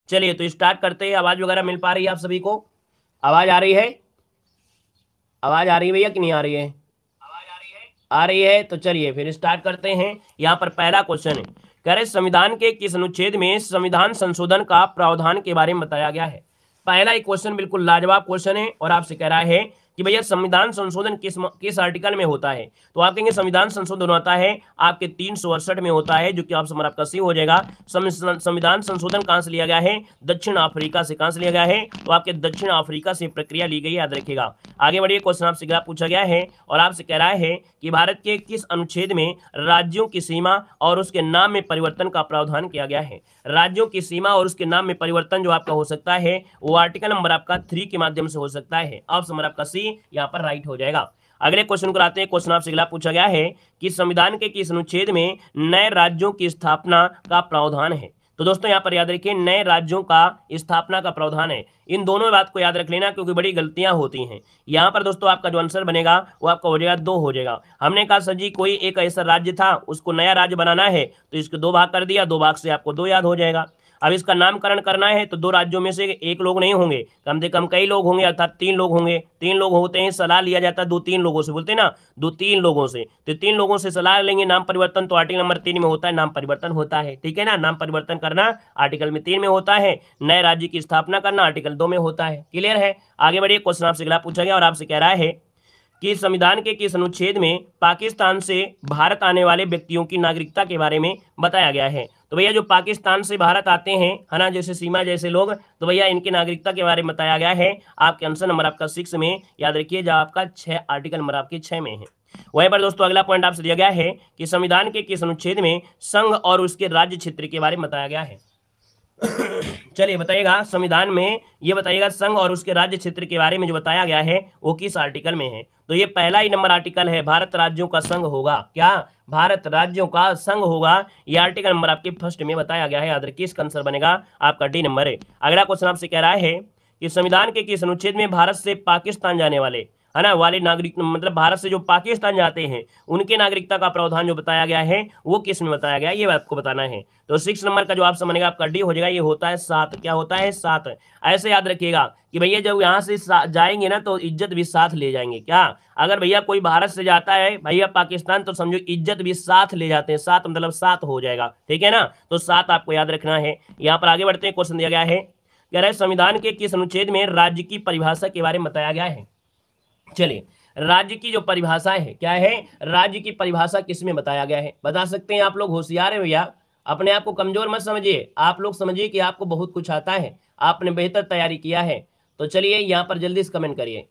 चलिए तो स्टार्ट करते हैं। आवाज वगैरह मिल पा रही है आप सभी को? आवाज आ रही है? आवाज आ रही है भैया कि नहीं आ रही है? आ रही है तो चलिए फिर स्टार्ट करते हैं। यहाँ पर पहला क्वेश्चन है, कह रहे संविधान के किस अनुच्छेद में संविधान संशोधन का प्रावधान के बारे में बताया गया है। पहला ही क्वेश्चन बिल्कुल लाजवाब क्वेश्चन है और आपसे कह रहा है कि भैया संविधान संशोधन किस आर्टिकल में होता है। तो आप कहेंगे संविधान संशोधन होता है आपके 368 में होता है, जो कि ऑप्शन आपका सी हो जाएगा। संविधान संशोधन कहां से लिया गया है? दक्षिण अफ्रीका से। कहां से लिया गया है? तो आपके दक्षिण अफ्रीका से प्रक्रिया ली गई, याद रखिएगा। आगे बढ़िए, क्वेश्चन आपसे अगला पूछा गया है और आपसे कह रहा है कि भारत के किस अनुच्छेद में राज्यों की सीमा और उसके नाम में परिवर्तन का प्रावधान किया गया है। राज्यों की सीमा और उसके नाम में परिवर्तन जो आपका हो सकता है वो आर्टिकल नंबर आपका 3 के माध्यम से हो सकता है। ऑप्शन नंबर आपका सी यहाँ पर राइट हो जाएगा। अगले क्वेश्चन को आते हैं। क्वेश्चन आपसे अगला पूछा गया है कि संविधान के किस अनुच्छेद में नए राज्यों की स्थापना का प्रावधान है। तो दोस्तों यहाँ पर याद रखिए, नए राज्यों का स्थापना का प्रावधान है। इन दोनों बात को याद रख लेना क्योंकि बड़ी गलतियां होती हैं। यहाँ पर दोस्तों आपका जो आंसर बनेगा वो आपका हो जाएगा 2 हो जाएगा। हमने कहा सर जी कोई एक ऐसा राज्य था उसको नया राज्य बनाना है तो इसके 2 भाग कर दिया, 2 भाग से आपको 2 याद हो जाएगा। अब इसका नामकरण करना है तो 2 राज्यों में से एक लोग नहीं होंगे, कम से कम कई लोग होंगे, अर्थात 3 लोग होंगे। 3 लोग होते हैं, सलाह लिया जाता है 2-3 लोगों से, बोलते हैं ना 2-3 लोगों से। तो 3 लोगों से सलाह लेंगे नाम परिवर्तन, तो आर्टिकल नंबर 3 में होता है, नाम परिवर्तन होता है। ठीक है ना, नाम परिवर्तन करना आर्टिकल में 3 में होता है, नए राज्य की स्थापना करना आर्टिकल 2 में होता है। क्लियर है? आगे बढ़िए, क्वेश्चन आपसे अगला पूछा गया और आपसे कह रहा है कि संविधान के किस अनुच्छेद में पाकिस्तान से भारत आने वाले व्यक्तियों की नागरिकता के बारे में बताया गया है। तो भैया जो पाकिस्तान से भारत आते हैं है ना, जैसे सीमा जैसे लोग, तो भैया इनकी नागरिकता के बारे में बताया गया है आपके आंसर नंबर आपका 6 में, याद रखिए, जब आपका 6 आर्टिकल नंबर आपके 6 में है। वहीं पर दोस्तों अगला पॉइंट आपसे दिया गया है कि संविधान के किस अनुच्छेद में संघ और उसके राज्य क्षेत्र के बारे में बताया गया है। चलिए बताइएगा, संविधान में ये बताइएगा संघ और उसके राज्य क्षेत्र के बारे में जो बताया गया है वो किस आर्टिकल में है। तो ये पहला ही नंबर आर्टिकल है, भारत राज्यों का संघ होगा। क्या? भारत राज्यों का संघ होगा। ये आर्टिकल नंबर आपके फर्स्ट में बताया गया है, याद रखिए, इसका आंसर बनेगा आपका डी नंबर है। अगला क्वेश्चन आपसे कह रहा है कि संविधान के किस अनुच्छेद में भारत से पाकिस्तान जाने वाले है ना वाले नागरिक, मतलब भारत से जो पाकिस्तान जाते हैं उनके नागरिकता का प्रावधान जो बताया गया है वो किस में बताया गया है, ये आपको बताना है। तो 6 नंबर का जो ऑप्शन बनेगा आपका डी हो जाएगा, ये होता है 7। क्या होता है? 7। ऐसे याद रखिएगा कि भैया जब यहाँ से जाएंगे ना तो इज्जत भी साथ ले जाएंगे। क्या? अगर भैया कोई भारत से जाता है भैया पाकिस्तान तो समझो इज्जत भी साथ ले जाते हैं। 7 मतलब 7 हो जाएगा, ठीक है ना, तो 7 आपको याद रखना है। यहाँ पर आगे बढ़ते हैं, क्वेश्चन दिया गया है, कह रहे संविधान के किस अनुच्छेद में राज्य की परिभाषा के बारे में बताया गया है। चलिए, राज्य की जो परिभाषा है, क्या है? राज्य की परिभाषा किस में बताया गया है, बता सकते हैं आप लोग? होशियार है भैया, अपने आप को कमजोर मत समझिए, आप लोग समझिए कि आपको बहुत कुछ आता है, आपने बेहतर तैयारी किया है। तो चलिए यहाँ पर जल्दी से कमेंट करिए।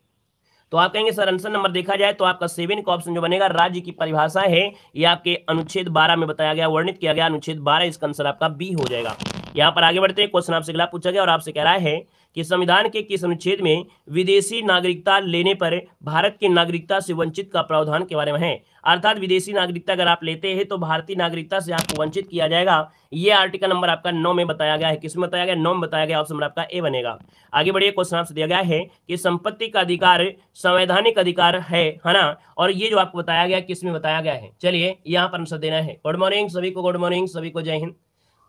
तो आप कहेंगे सर आंसर नंबर देखा जाए तो आपका 7 का ऑप्शन जो बनेगा, राज्य की परिभाषा है, ये आपके अनुच्छेद 12 में बताया गया, वर्णित किया गया, अनुच्छेद 12, इसका आंसर आपका बी हो जाएगा। यहाँ पर आगे बढ़ते हैं, क्वेश्चन आपसे अगला पूछा गया और आपसे कह रहा है कि संविधान के किस अनुच्छेद में विदेशी नागरिकता लेने पर भारत की नागरिकता से वंचित का प्रावधान के बारे में है। अर्थात विदेशी नागरिकता अगर आप लेते हैं तो भारतीय नागरिकता से आपको वंचित किया जाएगा। ये आर्टिकल नंबर आपका 9 में बताया गया है। किसमें बताया गया? 9 में बताया गया, ऑप्शन नंबर आपका ए बनेगा। आगे बढ़िए, क्वेश्चन आपसे दिया गया है कि संपत्ति का अधिकार संवैधानिक अधिकार है ना, और ये जो आपको बताया गया किस में बताया गया है। चलिए यहाँ पर आंसर देना है। गुड मॉर्निंग सभी को, गुड मॉर्निंग सभी को, जय हिंद।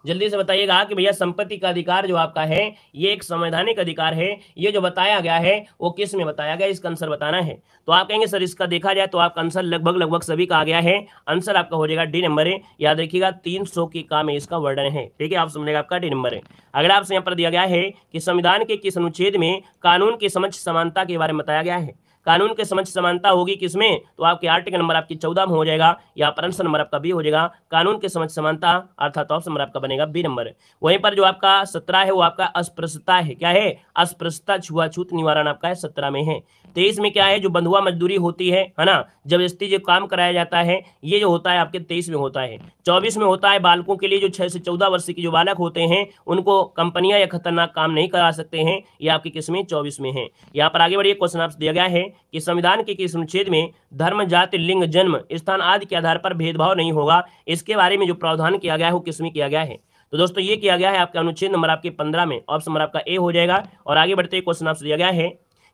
जल्दी से बताइएगा कि भैया संपत्ति का अधिकार जो आपका है ये एक संवैधानिक अधिकार है, ये जो बताया गया है वो किस में बताया गया, इसका आंसर बताना है। तो आप कहेंगे सर इसका देखा जाए तो आपका आंसर लगभग सभी का आ गया है। आंसर आपका हो जाएगा डी नंबर है, याद रखिएगा 300 की का में इसका वर्णन है। ठीक है, आप समझेगा आपका डी नंबर है। अगला आपसे यहाँ पर दिया गया है कि संविधान के किस अनुच्छेद में कानून की समझ समानता के बारे में बताया गया है। कानून के समझ समानता होगी किसमें? तो आपके आर्टिकल नंबर आपकी 14 में हो जाएगा, यहाँ पर आंसर नंबर आपका बी हो जाएगा, कानून के समझ समानता, अर्थात ऑप्शन नंबर आपका बनेगा बी नंबर। वहीं पर जो आपका 17 है वो आपका अस्पृश्यता है। क्या है? अस्पृश्यता, छुआछूत निवारण आपका है 17 में है। 23 में क्या है? जो बंधुआ मजदूरी होती है ना, जबरदस्ती जो काम कराया जाता है, ये जो होता है आपके 23 में होता है। 24 में होता है बालकों के लिए, जो 6 से 14 वर्ष के जो बालक होते हैं उनको कंपनियां या खतरनाक काम नहीं करा सकते हैं, ये आपकी किसमें? 24 में है। यहाँ पर आगे बढ़िए, क्वेश्चन आपसे दिया गया है कि संविधान के किस अनुच्छेद में धर्म, जाति, लिंग, जन्म स्थान आदि के आधार पर भेदभाव नहीं होगा, इसके बारे में जो प्रावधान किया गया है वो किसमें किया गया है। तो दोस्तों ये किया गया है आपका अनुच्छेद नंबर आपके 15 में, ऑप्शन नंबर आपका ए हो जाएगा। और आगे बढ़ते क्वेश्चन आपसे दिया गया है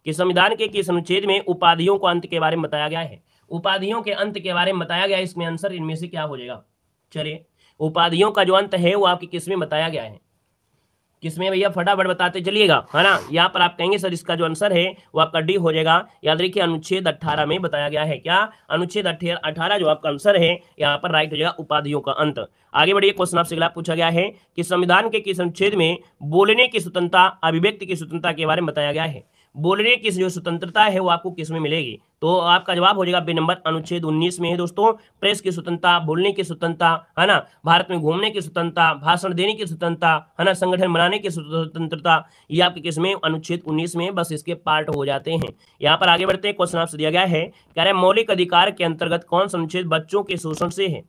कि संविधान के किस अनुच्छेद में उपाधियों को अंत के बारे में बताया गया है। उपाधियों के अंत के बारे में बताया गया है, इसमें आंसर इनमें से क्या हो जाएगा। चलिए, उपाधियों का जो अंत है वो आपके किस में बताया गया है। किसमें भैया, फटाफट बताते चलिएगा, है ना। यहाँ पर आप कहेंगे सर इसका जो आंसर है वो आपका डी हो जाएगा। याद रखिए अनुच्छेद 18 में बताया गया है, क्या, अनुच्छेद 18 जो आपका आंसर है यहाँ पर राइट हो जाएगा, उपाधियों का अंत। आगे बढ़िए, क्वेश्चन आपसे अगला पूछा गया है कि संविधान के किस अनुच्छेद में बोलने की स्वतंत्रता, अभिव्यक्ति की स्वतंत्रता के बारे में बताया गया है। बोलने की जो स्वतंत्रता है वो आपको किस में मिलेगी, तो आपका जवाब हो जाएगा बी नंबर, अनुच्छेद 19 में है दोस्तों। प्रेस की स्वतंत्रता, बोलने की स्वतंत्रता, है ना, भारत में घूमने की स्वतंत्रता, भाषण देने की स्वतंत्रता, है ना, संगठन बनाने की स्वतंत्रता, ये आपके किस में, अनुच्छेद 19 में, बस इसके पार्ट हो जाते हैं। यहाँ पर आगे बढ़ते हैं, क्वेश्चन आपसे दिया गया है, कह रहे हैं मौलिक अधिकार के अंतर्गत कौन सा अनुच्छेद बच्चों के शोषण से है।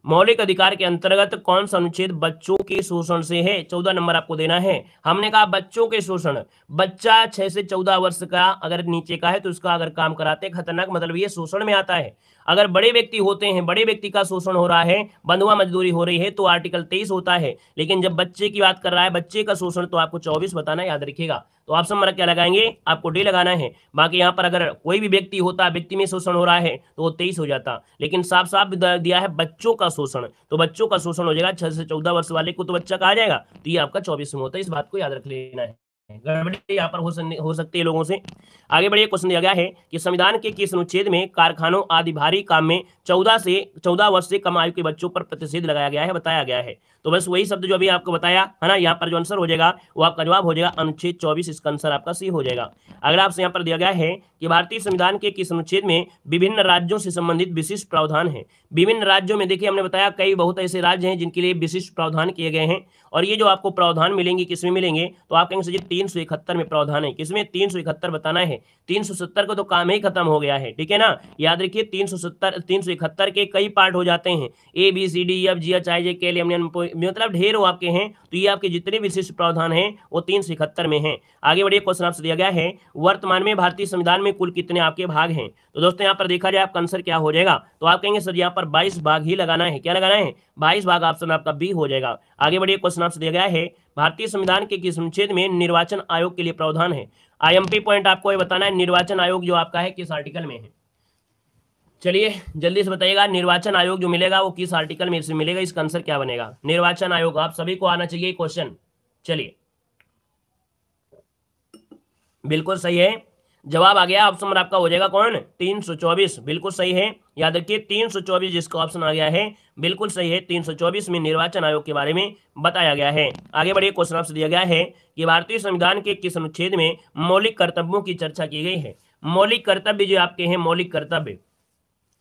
मौलिक अधिकार के अंतर्गत कौन सा अनुच्छेद बच्चों के शोषण से है, 14 नंबर आपको देना है। हमने कहा बच्चों के शोषण, बच्चा 6 से 14 वर्ष का अगर नीचे का है तो उसका अगर काम कराते हैं खतरनाक, मतलब ये शोषण में आता है। अगर बड़े व्यक्ति होते हैं, बड़े व्यक्ति का शोषण हो रहा है, बंधुआ मजदूरी हो रही है, तो आर्टिकल 23 होता है। लेकिन जब बच्चे की बात कर रहा है, बच्चे का शोषण, तो आपको 24 बताना, याद रखिएगा। तो ऑप्शन नंबर क्या लगाएंगे, आपको डी लगाना है। बाकी यहाँ पर अगर कोई भी व्यक्ति होता, व्यक्ति में शोषण हो रहा है तो वो 23 हो जाता, लेकिन साफ साफ दिया है बच्चों का शोषण, तो बच्चों का शोषण हो जाएगा 6 से 14 वर्ष वाले को तो बच्चा कहा जाएगा, तो ये आपका 24 में होता है। इस बात को याद रख लेना है, गड़बड़ी यहाँ पर हो सकती है लोगों से। आगे बढ़िए, क्वेश्चन दिया गया है कि संविधान के किस अनुच्छेद में कारखानों आदि भारी काम में 14 वर्ष से कम आयु के बच्चों पर प्रतिषेध लगाया गया है, बताया गया है। तो बस वही शब्द जो अभी आपको बताया है ना, यहाँ पर जो आंसर हो जाएगा वो आपका जवाब हो जाएगा अनुच्छेद 24, इसका आंसर आपका सी हो जाएगा। अगला आपसे यहाँ पर दिया गया है कि भारतीय संविधान के किस अनुच्छेद में विभिन्न राज्यों से संबंधित विशिष्ट प्रावधान है। विभिन्न राज्यों में देखिए हमने बताया कई बहुत ऐसे राज्य हैं जिनके लिए विशिष्ट प्रावधान किए गए हैं, और ये जो आपको प्रावधान मिलेंगे किसमें मिलेंगे, तो आप कहेंगे सर 371 में प्रावधान है, किसमें 371 बताना है। 370 का तो काम ही खत्म हो गया है, ठीक है ना। याद रखिए 371 के कई पार्ट हो जाते हैं, A B C D F G H I J K L M N, मतलब ढेर हो आपके हैं, तो ये आपके जितने विशिष्ट प्रावधान हैं वो 371 में हैं। आगे बढ़िए, क्वेश्चन आपसे दिया गया है वर्तमान में भारतीय संविधान में कुल कितने आपके भाग हैं। तो दोस्तों यहाँ पर देखा जाए आपका आंसर क्या हो जाएगा, तो आप कहेंगे सर यहाँ पर 22 भाग ही लगाना है, क्या लगाना है, 22 भाग, ऑप्शन आपका बी हो जाएगा। आगे बढ़िए, क्वेश्चन आपसे दिया गया है भारतीय संविधान के किस अनुच्छेद में निर्वाचन आयोग के लिए प्रावधान है। आईएमपी पॉइंट आपको ये बताना है, निर्वाचन आयोग जो आपका है किस आर्टिकल में है। चलिए जल्दी से बताइएगा, निर्वाचन आयोग जो मिलेगा वो किस आर्टिकल में से मिलेगा, इसका आंसर क्या बनेगा। निर्वाचन आयोग आप सभी को आना चाहिए क्वेश्चन। चलिए बिल्कुल सही है, जवाब आ गया, ऑप्शन नंबर आपका हो जाएगा कौन, 324, बिल्कुल सही है। याद रखिए 324 जिसका ऑप्शन आ गया है बिल्कुल सही है, 324 में निर्वाचन आयोग के बारे में बताया गया है। आगे बढ़िए, क्वेश्चन आपसे दिया गया है कि भारतीय संविधान के किस अनुच्छेद में मौलिक कर्तव्यों की चर्चा की गई है। मौलिक कर्तव्य जो आपके हैं, मौलिक कर्तव्य,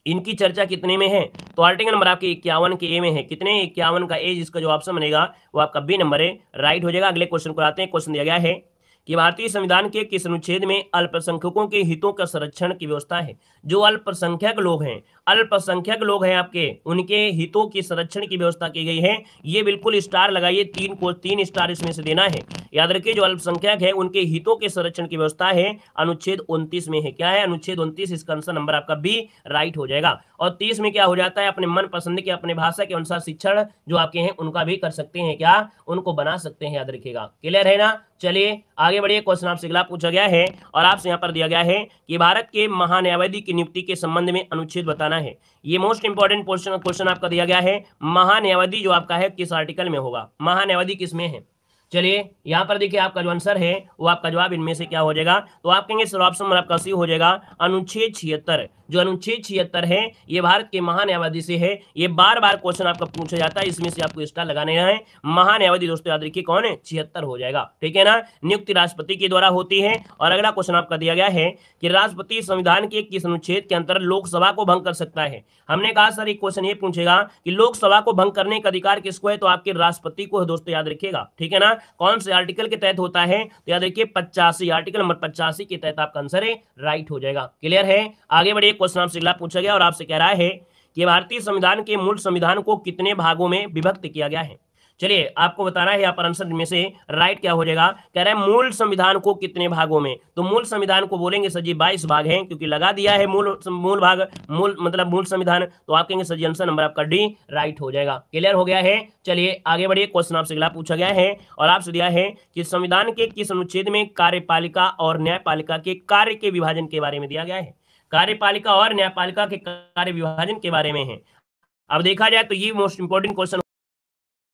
इनकी चर्चा कितने में है, तो आर्टिकल नंबर आपके 51 के ए में है, कितने, 51 का ए, जिसका जो ऑप्शन बनेगा वो आपका बी नंबर है, राइट हो जाएगा। अगले क्वेश्चन को आते हैं, क्वेश्चन दिया गया है कि भारतीय संविधान के किस अनुच्छेद में अल्पसंख्यकों के हितों का संरक्षण की व्यवस्था है। जो अल्पसंख्यक लोग हैं, अल्पसंख्यक लोग हैं आपके, उनके हितों की संरक्षण की व्यवस्था की गई है। ये बिल्कुल स्टार लगाइए, 3 स्टार इसमें से देना है। याद रखिए जो अल्पसंख्यक है उनके हितों के संरक्षण की व्यवस्था है अनुच्छेद 29 में है, क्या है, अनुच्छेद 29, इसका आंसर नंबर आपका बी राइट हो जाएगा। और 30 में क्या हो जाता है, अपने मन पसंद के, अपने भाषा के अनुसार शिक्षण जो आपके हैं उनका भी कर सकते हैं, क्या, उनको बना सकते हैं, याद रखिएगा, क्लियर है ना। चलिए आगे बढ़िए, क्वेश्चन आपसे अगला पूछा गया है और आपसे यहाँ पर दिया गया है कि भारत के महान्यायवादी की नियुक्ति के संबंध में अनुच्छेद बताना है। ये मोस्ट इंपॉर्टेंट क्वेश्चन आपका दिया गया है, महान्यायवादी जो आपका है किस आर्टिकल में होगा, महान्यायवादी किसमें है। चलिए यहाँ पर देखिए आपका जो आंसर है वो आपका जवाब इनमें से क्या हो जाएगा, तो आप कहेंगे सर ऑप्शन नंबर आपका सी हो जाएगा, अनुच्छेद 76। जो अनुच्छेद 76 है ये भारत के महान्यायवादी से है, ये बार बार क्वेश्चन आपका पूछा जाता है, इसमें से आपको स्टार लगाने हैं। महान्यायवादी दोस्तों याद रखिए कौन है, 76 हो जाएगा, ठीक है ना। नियुक्ति राष्ट्रपति के द्वारा होती है। और अगला क्वेश्चन आपका दिया गया है कि राष्ट्रपति संविधान के किस अनुच्छेद के अंतर्गत लोकसभा को भंग कर सकता है। हमने कहा सर एक क्वेश्चन ये पूछेगा कि लोकसभा को भंग करने का अधिकार किसको है, तो आपके राष्ट्रपति को है दोस्तों, याद रखिएगा, ठीक है ना। कौन से आर्टिकल के तहत होता है, तो याद रखिए 85, आर्टिकल नंबर 85 के तहत आपका आंसर है राइट हो जाएगा, क्लियर है। आगे बढ़िए, क्वेश्चन आपसे अगला पूछा गया और आपसे कह रहा है कि भारतीय संविधान के मूल संविधान को कितने भागों में विभक्त किया गया है। चलिए आपको बताना है यहाँ पर आंसर में से राइट क्या हो जाएगा, कह रहे हैं मूल संविधान को कितने भागों में, तो मूल संविधान को बोलेंगे सर जी 22 भाग हैं, क्योंकि लगा दिया है मूल भाग, मूल मतलब मूल संविधान, तो आप कहेंगे सर जी आंसर नंबर आपका डी राइट हो जाएगा, क्लियर हो गया है। चलिए आगे बढ़िए, क्वेश्चन आपसे अगला पूछा गया है और आपसे दिया है कि संविधान के किस अनुच्छेद में कार्यपालिका और न्यायपालिका के कार्य के विभाजन के बारे में दिया गया है। कार्यपालिका और न्यायपालिका के कार्य विभाजन के बारे में है। अब देखा जाए तो ये मोस्ट इंपोर्टेंट क्वेश्चन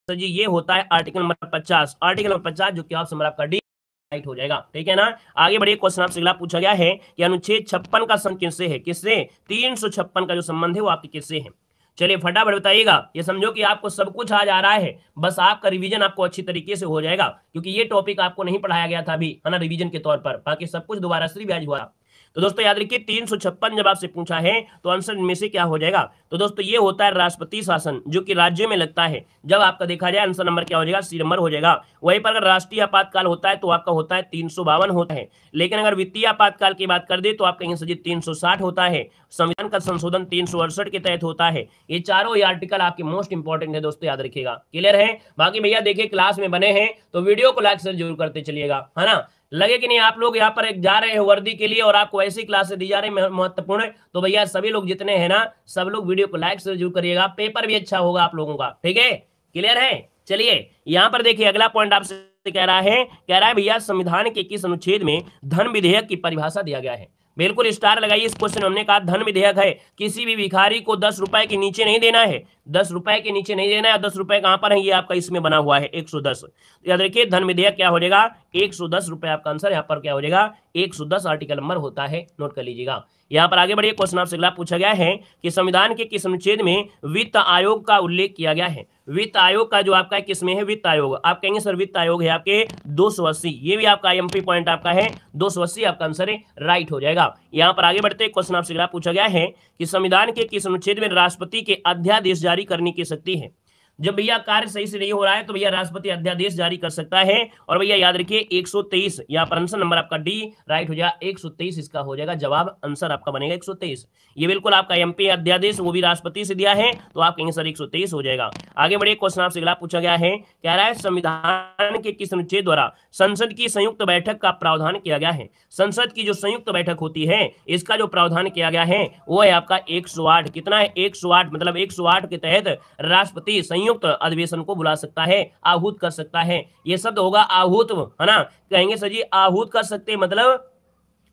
तो जी ये होता है आर्टिकल नंबर 50, आर्टिकल नंबर 50 जो कि ऑप्शन नंबर आपका डी राइट हो जाएगा। ठीक है ना। आगे बढ़िए, क्वेश्चन आपसे अगला पूछा गया है कि अनुच्छेद 56 का संबंध किससे है? किससे? 356 का जो संबंध है वो आपके किससे है? चलिए फटाफट बताइएगा। ये समझो कि आपको सब कुछ आज आ रहा है, बस आपका रिवीजन आपको अच्छी तरीके से हो जाएगा, क्योंकि ये टॉपिक आपको नहीं पढ़ाया गया था अभी, है ना, रिवीजन के तौर पर। बाकी सब कुछ दोबारा से रिवाइज हुआ। तो दोस्तों याद रखिए 356 जब आपसे पूछा है तो आंसर इनमें से क्या हो जाएगा? तो दोस्तों ये होता है राष्ट्रपति शासन, जो कि राज्यों में लगता है। जब आपका देखा जाए आंसर नंबर क्या हो जाएगा? सी नंबर हो जाएगा। वहीं पर अगर राष्ट्रीय आपातकाल होता है तो आपका होता है 352 होता है। लेकिन अगर वित्तीय आपातकाल की बात कर दे तो आपका आंसर 360 होता है। संविधान का संशोधन 368 के तहत होता है। ये चारों ही आर्टिकल आपके मोस्ट इंपॉर्टेंट है दोस्तों, याद रखिएगा। क्लियर है? बाकी भैया देखिए क्लास में बने हैं तो वीडियो को लाइक जरूर करते चलिएगा, है ना। लगे कि नहीं आप लोग यहाँ पर एक जा रहे हैं वर्दी के लिए और आपको ऐसी क्लासेस दी जा रही है महत्वपूर्ण, तो भैया सभी लोग जितने हैं ना, सब लोग वीडियो को लाइक से जरूर करिएगा, पेपर भी अच्छा होगा आप लोगों का। ठीक है? क्लियर है? चलिए यहाँ पर देखिए अगला पॉइंट आपसे कह रहा है भैया संविधान के किस अनुच्छेद में धन विधेयक की परिभाषा दिया गया है? बिल्कुल स्टार लगाइए इस क्वेश्चन। हमने कहा धन विधेयक है, किसी भी भिखारी को 10 रुपए के नीचे नहीं देना है, 10 रुपए के नीचे नहीं देना है। 10 रुपए कहां पर है? ये आपका इसमें बना हुआ है 110। याद रखिए धन विधेयक क्या हो जाएगा? 110 रुपए आपका आंसर यहाँ पर क्या हो जाएगा? 110 आर्टिकल नंबर होता है, नोट कर लीजिएगा। यहाँ पर आगे बढ़िए, क्वेश्चन आपसे अगला पूछा गया है कि संविधान के किस अनुच्छेद में वित्त आयोग का उल्लेख किया गया है? वित्त आयोग का जो आपका किसमें है? वित्त आयोग। आप कहेंगे सर वित्त आयोग है आपके 280, ये भी आपका आईएमपी पॉइंट आपका है 280, आपका आंसर है, राइट हो जाएगा। यहाँ पर आगे बढ़ते क्वेश्चन आपसे अगला पूछा गया है कि संविधान के किस अनुच्छेद में राष्ट्रपति के अध्यादेश जारी करने की शक्ति है? जब भैया कार्य सही से नहीं हो रहा है तो भैया राष्ट्रपति अध्यादेश जारी कर सकता है। और भैया याद रखिए 123, यहाँ पर आंसर नंबर आपका डी राइट हो जाएगा, 123 इसका हो जाएगा जवाब, आंसर आपका बनेगा 123। ये बिल्कुल आपका एमपी अध्यादेश वो भी राष्ट्रपति से दिया है, तो आप कहेंगे सर 123 हो जाएगा। आगे बढ़िए, क्वेश्चन आपसे अगला पूछा गया है, कह रहा है संविधान के किस अनुच्छेद द्वारा संसद की संयुक्त बैठक का प्रावधान किया गया है? संसद की जो संयुक्त बैठक होती है इसका जो प्रावधान किया गया है वो है आपका 108। कितना है? 108, मतलब 108 के तहत राष्ट्रपति संयुक्त अधिवेशन को बुला सकता है, आहूत कर सकता है। ये शब्द होगा आहूत, है ना। कहेंगे सर जी आहूत कर सकते, मतलब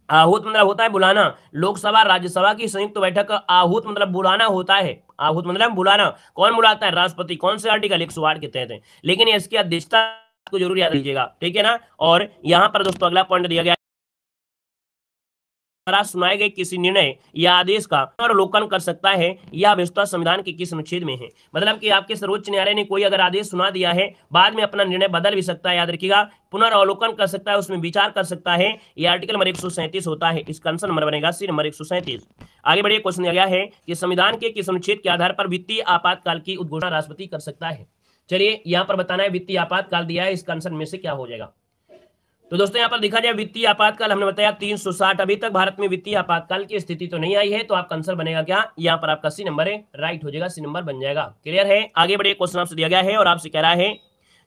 आहूत मतलब होता है बुलाना। लोकसभा राज्यसभा की संयुक्त बैठक का आहूत मतलब बुलाना होता है। आहूत मतलब बुलाना। कौन बुलाता है? राष्ट्रपति। कौन से आर्टिकल? 108 के तहत है। लेकिन इसकी अध्यक्षता को जरूर याद लीजिएगा, ठीक है ना। और यहां पर दोस्तों अगला पॉइंट दिया गया, सुनाए गए किसी निर्णय या आदेश का पुनर्वलोकन कर सकता है, यह व्यवस्था संविधान के किस अनुच्छेद में है? मतलब कि आपके सर्वोच्च न्यायालय ने कोई अगर आदेश सुना दिया है, बाद में अपना निर्णय बदल भी सकता है, याद रखिएगा, पुनर्वलोकन कर सकता है, उसमें विचार कर सकता है। यह आर्टिकल नंबर 137 होता है। इसका आंसर नंबर बनेगा सी नंबर 137। आगे बढ़िए, क्वेश्चन दिया गया है कि संविधान के किस अनुच्छेद के आधार पर वित्तीय आपातकाल की उद्घोषणा राष्ट्रपति कर सकता है? चलिए यहाँ पर बताना है, वित्तीय आपातकाल दिया है, इसका आंसर में से क्या हो जाएगा? तो दोस्तों यहाँ पर देखा जाए वित्तीय आपातकाल हमने बताया 360, अभी तक भारत में वित्तीय आपातकाल की स्थिति तो नहीं आई है, तो आपका आंसर बनेगा क्या? यहाँ पर आपका सी नंबर है, राइट हो जाएगा, सी नंबर बन जाएगा। क्लियर है? आगे बढ़िए, क्वेश्चन आपसे दिया गया है और आपसे कह रहा है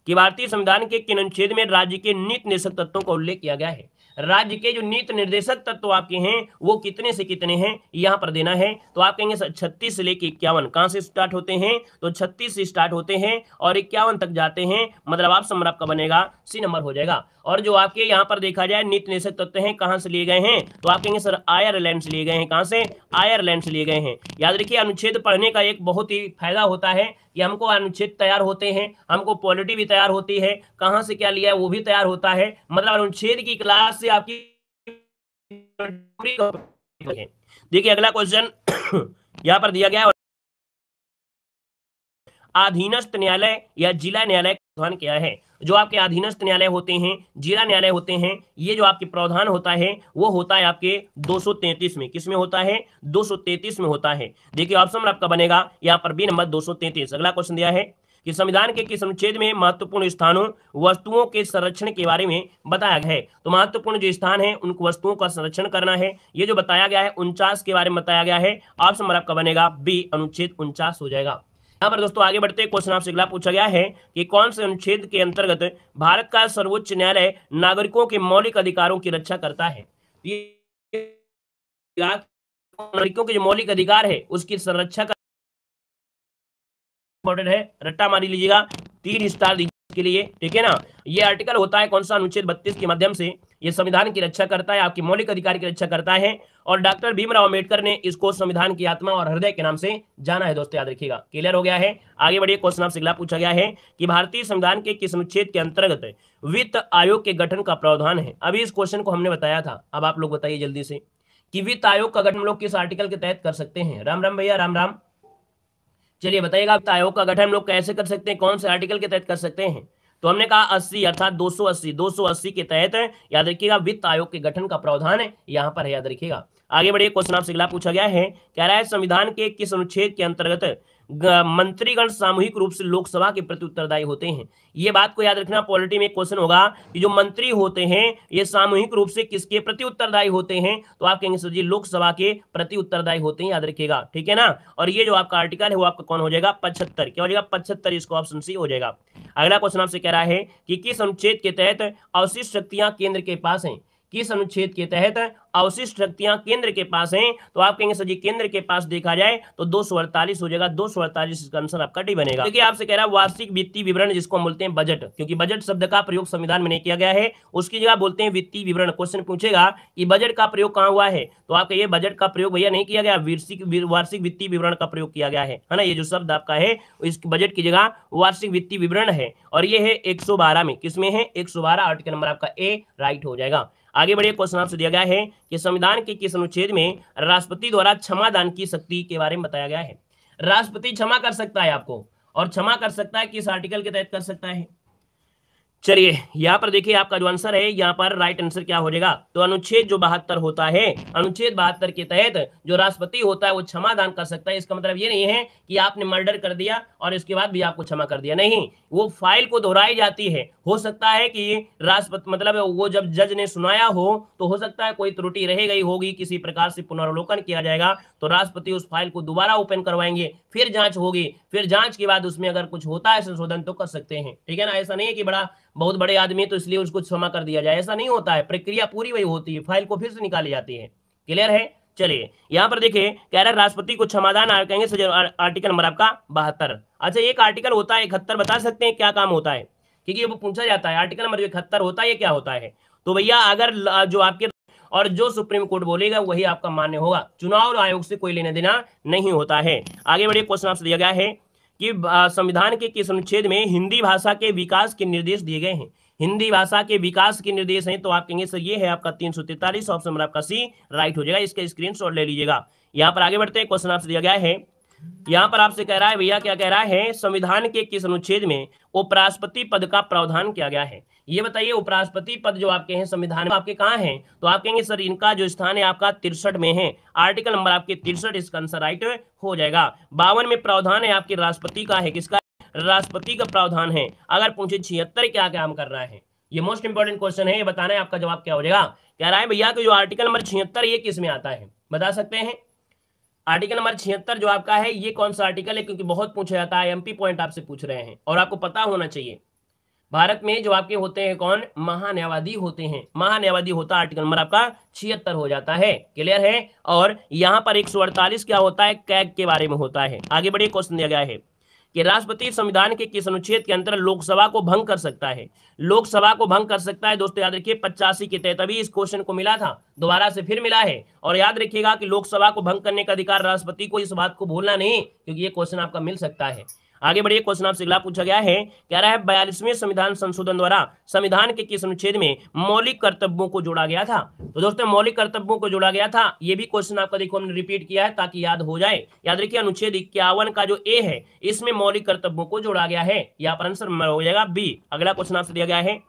कि भारतीय संविधान के किन अनुच्छेद में राज्य के नीति निर्देशक तत्वों का उल्लेख किया गया है? राज्य के जो नीति निर्देशक तत्व आपके हैं वो कितने से कितने हैं यहाँ पर देना है। तो आप कहेंगे 36 से लेकर 51, कहां से स्टार्ट होते हैं? तो 36 से स्टार्ट होते हैं और 51 तक जाते हैं, मतलब आप नंबर आपका बनेगा सी नंबर हो जाएगा। और जो आपके यहाँ पर देखा जाए नीति निर्देशक तत्व हैं कहां से लिए गए हैं? तो आप कहेंगे सर आयरलैंड से लिए गए हैं। कहां से? आयरलैंड से लिए गए हैं। याद रखिए अनुच्छेद पढ़ने का एक बहुत ही फायदा होता है कि हमको अनुच्छेद तैयार होते हैं, हमको पॉलिटी भी तैयार होती है, कहां से क्या लिया है वो भी तैयार होता है, मतलब अनुच्छेद की क्लास से आपकी। देखिए अगला क्वेश्चन यहां पर दिया गया है, अधीनस्थ न्यायालय या जिला न्यायालय का प्रावधान क्या है? जो आपके अधीनस्थ न्यायालय होते हैं, जिला न्यायालय होते हैं, ये जो आपके प्रावधान होता है वो होता है आपके 233 में। किसमें होता है? 233 में होता है। देखिए ऑप्शन आपका बनेगा यहाँ पर बी नंबर 233। अगला क्वेश्चन दिया है कि संविधान के किस अनुच्छेद में महत्वपूर्ण स्थानों वस्तुओं के संरक्षण के बारे में बताया गया है? तो महत्वपूर्ण जो स्थान है उन वस्तुओं का संरक्षण करना है, ये जो बताया गया है 49 के बारे में बताया गया है। ऑप्शन नंबर आपका बनेगा बी, अनुच्छेद 49 हो जाएगा। यहाँ पर दोस्तों आगे बढ़ते क्वेश्चन आपसे अगला पूछा गया है कि कौन से अनुच्छेद के अंतर्गत भारत का सर्वोच्च न्यायालय नागरिकों के मौलिक अधिकारों की रक्षा करता है? नागरिकों के जो मौलिक अधिकार है उसकी संरक्षा का इंपॉर्टेंट है, रट्टा मारी लीजिएगा, 3 स्टार दीजिए उसके लिए, ठीक है ना। ये आर्टिकल होता है कौन सा, अनुच्छेद 32 के माध्यम से ये संविधान की रक्षा करता है, आपके मौलिक अधिकार की रक्षा करता है। और डॉक्टर भीमराव अम्बेडकर ने इसको संविधान की आत्मा और हृदय के नाम से जाना है। दोस्तों याद रखिएगा, क्लियर हो गया है। आगे बढ़िए, क्वेश्चन आपसे अगला पूछा गया है कि भारतीय संविधान के किस अनुच्छेद के अंतर्गत वित्त आयोग के गठन का प्रावधान है। अभी इस क्वेश्चन को हमने बताया था, अब आप लोग बताइए जल्दी से कि वित्त आयोग का गठन हम लोग किस आर्टिकल के तहत कर सकते हैं। राम राम भैया, राम राम। चलिए बताइएगा, वित्त आयोग का गठन हम लोग कैसे कर सकते हैं, कौन से आर्टिकल के तहत कर सकते हैं। तो हमने कहा 80 अर्थात 280 के तहत याद रखिएगा वित्त आयोग के गठन का प्रावधान है, यहां पर है, याद रखिएगा। आगे बढ़िए, क्वेश्चन आपसे अगला पूछा गया है, कह रहा है संविधान के किस अनुच्छेद के अंतर्गत मंत्रीगण सामूहिक रूप से लोकसभा के प्रति उत्तरदायी होते हैं। ये बात को याद रखना, पॉलिटी में क्वेश्चन होगा कि जो मंत्री होते हैं ये सामूहिक रूप से किसके प्रति उत्तरदायी होते हैं, तो आप कहेंगे सर जी लोकसभा के प्रति उत्तरदायी होते हैं, याद रखिएगा, ठीक है ना। और ये जो आपका आर्टिकल है वो आपका कौन हो जाएगा, 75, क्या हो जाएगा 75, इसको ऑप्शन सी हो जाएगा। अगला क्वेश्चन आपसे कह रहा है कि किस अनुच्छेद के तहत अवशिष्ट शक्तियां केंद्र के पास हैं। किस अनुच्छेद के तहत अवशिष्ट शक्तियां केंद्र के पास हैं, तो आप कहेंगे सर जी केंद्र के पास देखा जाए तो 248 हो जाएगा, 248 इसका आंसर आपका डी बनेगा। देखिए आपसे कह रहा है वार्षिक वित्तीय विवरण, जिसको हम बोलते हैं बजट, क्योंकि बजट शब्द का प्रयोग संविधान में नहीं किया गया है, उसकी जगह बोलते हैं वित्तीय विवरण। क्वेश्चन पूछेगा कि बजट का प्रयोग कहां हुआ है, तो आप कहिए बजट का प्रयोग भैया नहीं किया गया, वार्षिक वित्तीय विवरण का प्रयोग किया गया है ना। ये जो शब्द आपका है इस बजट की जगह वार्षिक वित्तीय विवरण है, और ये है 112 में, किसमें है 112, आर्टिकल नंबर आपका ए राइट हो जाएगा। आगे बढ़िए, क्वेश्चन आपसे दिया गया है कि संविधान के किस अनुच्छेद में राष्ट्रपति द्वारा क्षमा दान की शक्ति के बारे में बताया गया है। राष्ट्रपति क्षमा कर सकता है आपको, और क्षमा कर सकता है किस आर्टिकल के तहत कर सकता है। चलिए यहां पर देखिए आपका जो आंसर है, यहां पर राइट आंसर क्या हो जाएगा, तो अनुच्छेद जो 72 होता है, अनुच्छेद 72 के तहत जो राष्ट्रपति होता है वो क्षमा दान कर सकता है। इसका मतलब ये नहीं है कि आपने मर्डर कर दिया और इसके बाद भी आपको क्षमा कर दिया, नहीं, वो फाइल को दोहराई जाती है। हो सकता है कि राष्ट्रपति मतलब वो जब जज ने सुनाया हो तो हो सकता है कोई त्रुटि रह गई होगी, किसी प्रकार से पुनरावलोकन किया जाएगा, तो राष्ट्रपति उस फाइल को दोबारा ओपन करवाएंगे, फिर जांच होगी, फिर जांच के बाद उसमें अगर कुछ होता है संशोधन तो कर सकते हैं, ठीक है ना। ऐसा नहीं है कि बहुत बड़े आदमी तो इसलिए उसको क्षमा कर दिया जाए, ऐसा नहीं होता है, प्रक्रिया पूरी वही होती है, फाइल को फिर से निकाली जाती है, क्लियर है। चलिए यहाँ पर देखिए कह रहा है राष्ट्रपति को क्षमादान कहेंगे आर्टिकल नंबर आपका 72। अच्छा एक आर्टिकल होता है 71, बता सकते हैं क्या काम होता है, क्योंकि वो पूछा जाता है आर्टिकल नंबर 71 होता है ये क्या होता है। तो भैया अगर जो आपके और जो सुप्रीम कोर्ट बोलेगा वही आपका मान्य होगा, चुनाव आयोग से कोई लेना देना नहीं होता है। आगे बढ़िए, क्वेश्चन आपसे दिया गया है कि संविधान के किस अनुच्छेद में हिंदी भाषा के विकास के निर्देश दिए गए हैं। हिंदी भाषा के विकास के निर्देश हैं, तो आप कहेंगे सर ये है आपका 343, ऑप्शन नंबर आपका सी राइट हो जाएगा, इसका स्क्रीनशॉट ले लीजिएगा। यहाँ पर आगे बढ़ते हैं, क्वेश्चन आपसे दिया गया है, यहाँ पर आपसे कह रहा है भैया क्या कह रहा है, संविधान के किस अनुच्छेद में उपराष्ट्रपति पद का प्रावधान किया गया है। ये बताइए उपराष्ट्रपति पद जो आपके हैं संविधान में आपके कहाँ हैं, तो आप कहेंगे सर इनका जो स्थान है आपका 63 में है, आर्टिकल नंबर आपके 63, इसका आंसर राइट हो जाएगा। 52 में प्रावधान है आपके राष्ट्रपति का है, किसका, राष्ट्रपति का प्रावधान है। अगर पूछे 76 क्या काम कर रहा है, ये मोस्ट इंपोर्टेंट क्वेश्चन है, ये बताना है आपका जवाब क्या हो जाएगा। कह रहा है भैया कि जो आर्टिकल नंबर 76 ये किस में आता है, बता सकते हैं। आर्टिकल नंबर 76 जो आपका है ये कौन सा आर्टिकल है, क्योंकि बहुत पूछा जाता है, एमपी पॉइंट आपसे पूछ रहे हैं और आपको पता होना चाहिए। भारत में जो आपके होते हैं कौन, महान्यायवादी होते हैं, महान्यायवादी होता आर्टिकल नंबर आपका 76 हो जाता है, क्लियर है। और यहाँ पर 148 क्या होता है, कैग के बारे में होता है। आगे बढ़िए, क्वेश्चन दिया गया है कि राष्ट्रपति संविधान के किस अनुच्छेद के अंतर्गत लोकसभा को भंग कर सकता है। लोकसभा को भंग कर सकता है दोस्तों याद रखिए 85 के तहत, अभी इस क्वेश्चन को मिला था, दोबारा से फिर मिला है। और याद रखिएगा कि लोकसभा को भंग करने का अधिकार राष्ट्रपति को, इस बात को भूलना नहीं, क्योंकि ये क्वेश्चन आपका मिल सकता है। आगे बढ़िए, क्वेश्चन आपसे अगला पूछा गया है, कह रहा है 42वें संविधान संशोधन द्वारा संविधान के किस अनुच्छेद में मौलिक कर्तव्यों को जोड़ा गया था। तो दोस्तों मौलिक कर्तव्यों को जोड़ा गया था, ये भी क्वेश्चन आपका देखो हमने रिपीट किया है ताकि याद हो जाए। याद रखिए अनुच्छेद 51 का जो ए है इसमें मौलिक कर्तव्यों को जोड़ा गया है, यहाँ पर आंसर हो जाएगा बी। अगला क्वेश्चन आपसे दिया गया है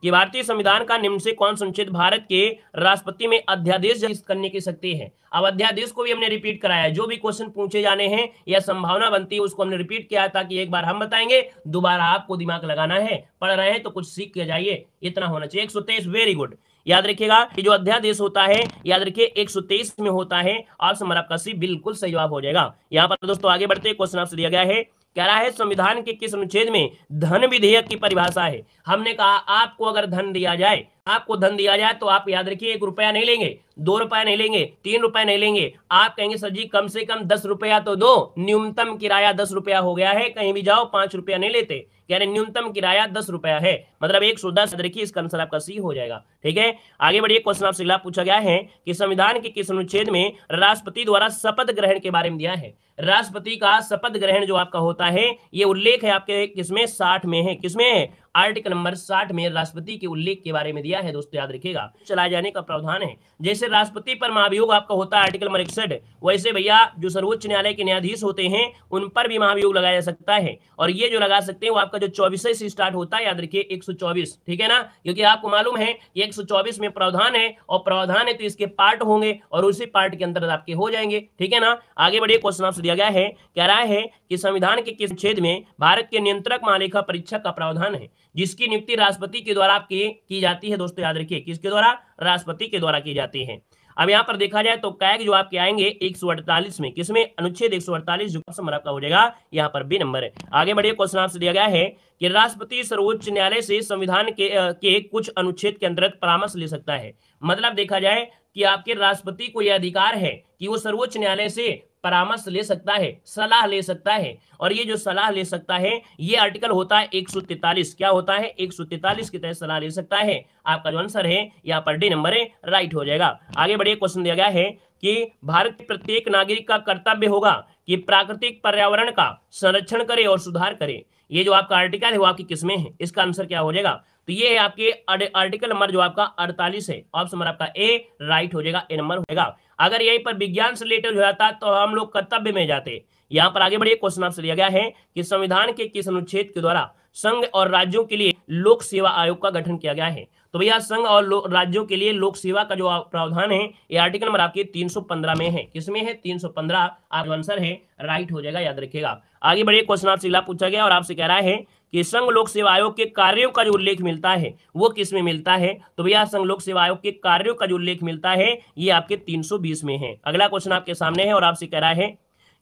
कि भारतीय संविधान का निम्न से कौन सा अनुच्छेद भारत के राष्ट्रपति में अध्यादेश जारी करने की शक्ति है। अब अध्यादेश को भी हमने रिपीट कराया है, जो भी क्वेश्चन पूछे जाने हैं या संभावना बनती है उसको हमने रिपीट किया है, ताकि एक बार हम बताएंगे दोबारा आपको दिमाग लगाना है, पढ़ रहे हैं तो कुछ सीख के जाइए, इतना होना चाहिए। 123 वेरी गुड, याद रखिएगा कि जो अध्यादेश होता है याद रखिए 123 में होता है, ऑप्शन नंबर आपका सी बिल्कुल सही जवाब हो जाएगा। यहाँ पर दोस्तों आगे बढ़ते क्वेश्चन आपसे दिया गया है, कह रहा है संविधान के किस अनुच्छेद में धन विधेयक की परिभाषा है। हमने कहा आपको अगर धन दिया जाए आपको धन दिया जाए तो आप याद रखिए 1 रुपया नहीं लेंगे, 2 रुपया नहीं लेंगे, 3 रुपया नहीं लेंगे। आप कहेंगे सर जी कम से कम 10 रुपया तो दो, न्यूनतम किराया 10 रुपया हो गया है, कहीं भी जाओ 5 रुपया नहीं लेते, कह रहे न्यूनतम किराया 10 रुपया है, मतलब 110। देखिए इसका आंसर आपका सी हो जाएगा। ठीक है, आगे बढ़िए। क्वेश्चन आपसे अगला पूछा गया है कि संविधान के किस अनुच्छेद में राष्ट्रपति द्वारा शपथ ग्रहण के बारे में दिया है। राष्ट्रपति का शपथ ग्रहण जो आपका होता है ये उल्लेख है आपके किसमें, 60 में है। किसमें है, आर्टिकल नंबर 60 में राष्ट्रपति के उल्लेख के बारे में दिया है। दोस्तों याद रखिएगा, चलाए जाने का प्रावधान है। जैसे राष्ट्रपति पर महाभियोग आपका होता है आर्टिकल नंबर 61, वैसे भैया जो सर्वोच्च न्यायालय के न्यायाधीश होते हैं उन पर भी महाभियोग लगाया जा सकता है। और ये जो लगा सकते हैं वो आपका जो 24 से स्टार्ट होता है, याद रखिए 124। ठीक है ना, क्योंकि आपको मालूम है कि 124 में प्रावधान है, और प्रावधान है तो इसके पार्ट होंगे और उसी पार्ट के अंदर आपके हो जाएंगे। ठीक है ना, आगे बढ़िए। क्वेश्चन आपसे दिया गया है, कह रहा है कि संविधान के किस अनुच्छेद में भारत के नियंत्रक महालेखा परीक्षक का प्रावधान है, जिसकी नियुक्ति राष्ट्रपति के द्वारा की जाती है। दोस्तों याद रखिए, किसके द्वारा, राष्ट्रपति के द्वारा की जाती है। अब यहाँ पर देखा जाए तो कैग जो आपके आएंगे 148 में, किसमें, अनुच्छेद 148, जो नंबर आपका हो जाएगा यहाँ पर बी नंबर है। आगे बढ़िए। क्वेश्चन आपसे दिया गया है कि राष्ट्रपति सर्वोच्च न्यायालय से संविधान के कुछ अनुच्छेद के अंतर्गत परामर्श ले सकता है। मतलब देखा जाए कि आपके राष्ट्रपति को यह अधिकार है कि वो सर्वोच्च न्यायालय से परामर्श ले सकता है, सलाह ले सकता है। और ये जो सलाह ले सकता है ये आर्टिकल होता है 143। क्या होता है, 143 के तहत सलाह ले सकता है। आपका जो आंसर है यहाँ पर डी नंबर है, राइट हो जाएगा। आगे बढ़िए। क्वेश्चन दिया गया है कि भारत के प्रत्येक नागरिक का कर्तव्य होगा कि प्राकृतिक पर्यावरण का संरक्षण करे और सुधार करे। ये जो आपका आर्टिकल है वो आपकी किसमें है, इसका आंसर क्या हो जाएगा, तो ये है आपके आर्टिकल नंबर जो आपका 48 है। ऑप्शन नंबर आपका ए राइट हो जाएगा, ए नंबर होगा। अगर यहीं पर विज्ञान से रिलेटेड हो जाता तो हम लोग कर्तव्य में जाते। यहाँ पर आगे बढ़िए। क्वेश्चन आपसे दिया गया है कि संविधान के किस अनुच्छेद के द्वारा संघ और राज्यों के लिए लोक सेवा आयोग का गठन किया गया है। तो भैया संघ और राज्यों के लिए लोक सेवा का जो प्रावधान है ये आर्टिकल नंबर आपके 315 में है। किसमें है, 315। आपका आंसर है राइट हो जाएगा, याद रखिएगा। आगे बढ़िए। क्वेश्चन आपसे अगला पूछा गया और आपसे कह रहा है कि संघ लोक सेवा आयोग के कार्यों का जो उल्लेख मिलता है वो किसमें मिलता है। तो भैया संघ लोक सेवा आयोग के कार्यों का जो उल्लेख मिलता है ये आपके 320 में है। अगला क्वेश्चन आपके सामने है और आपसे कह रहा है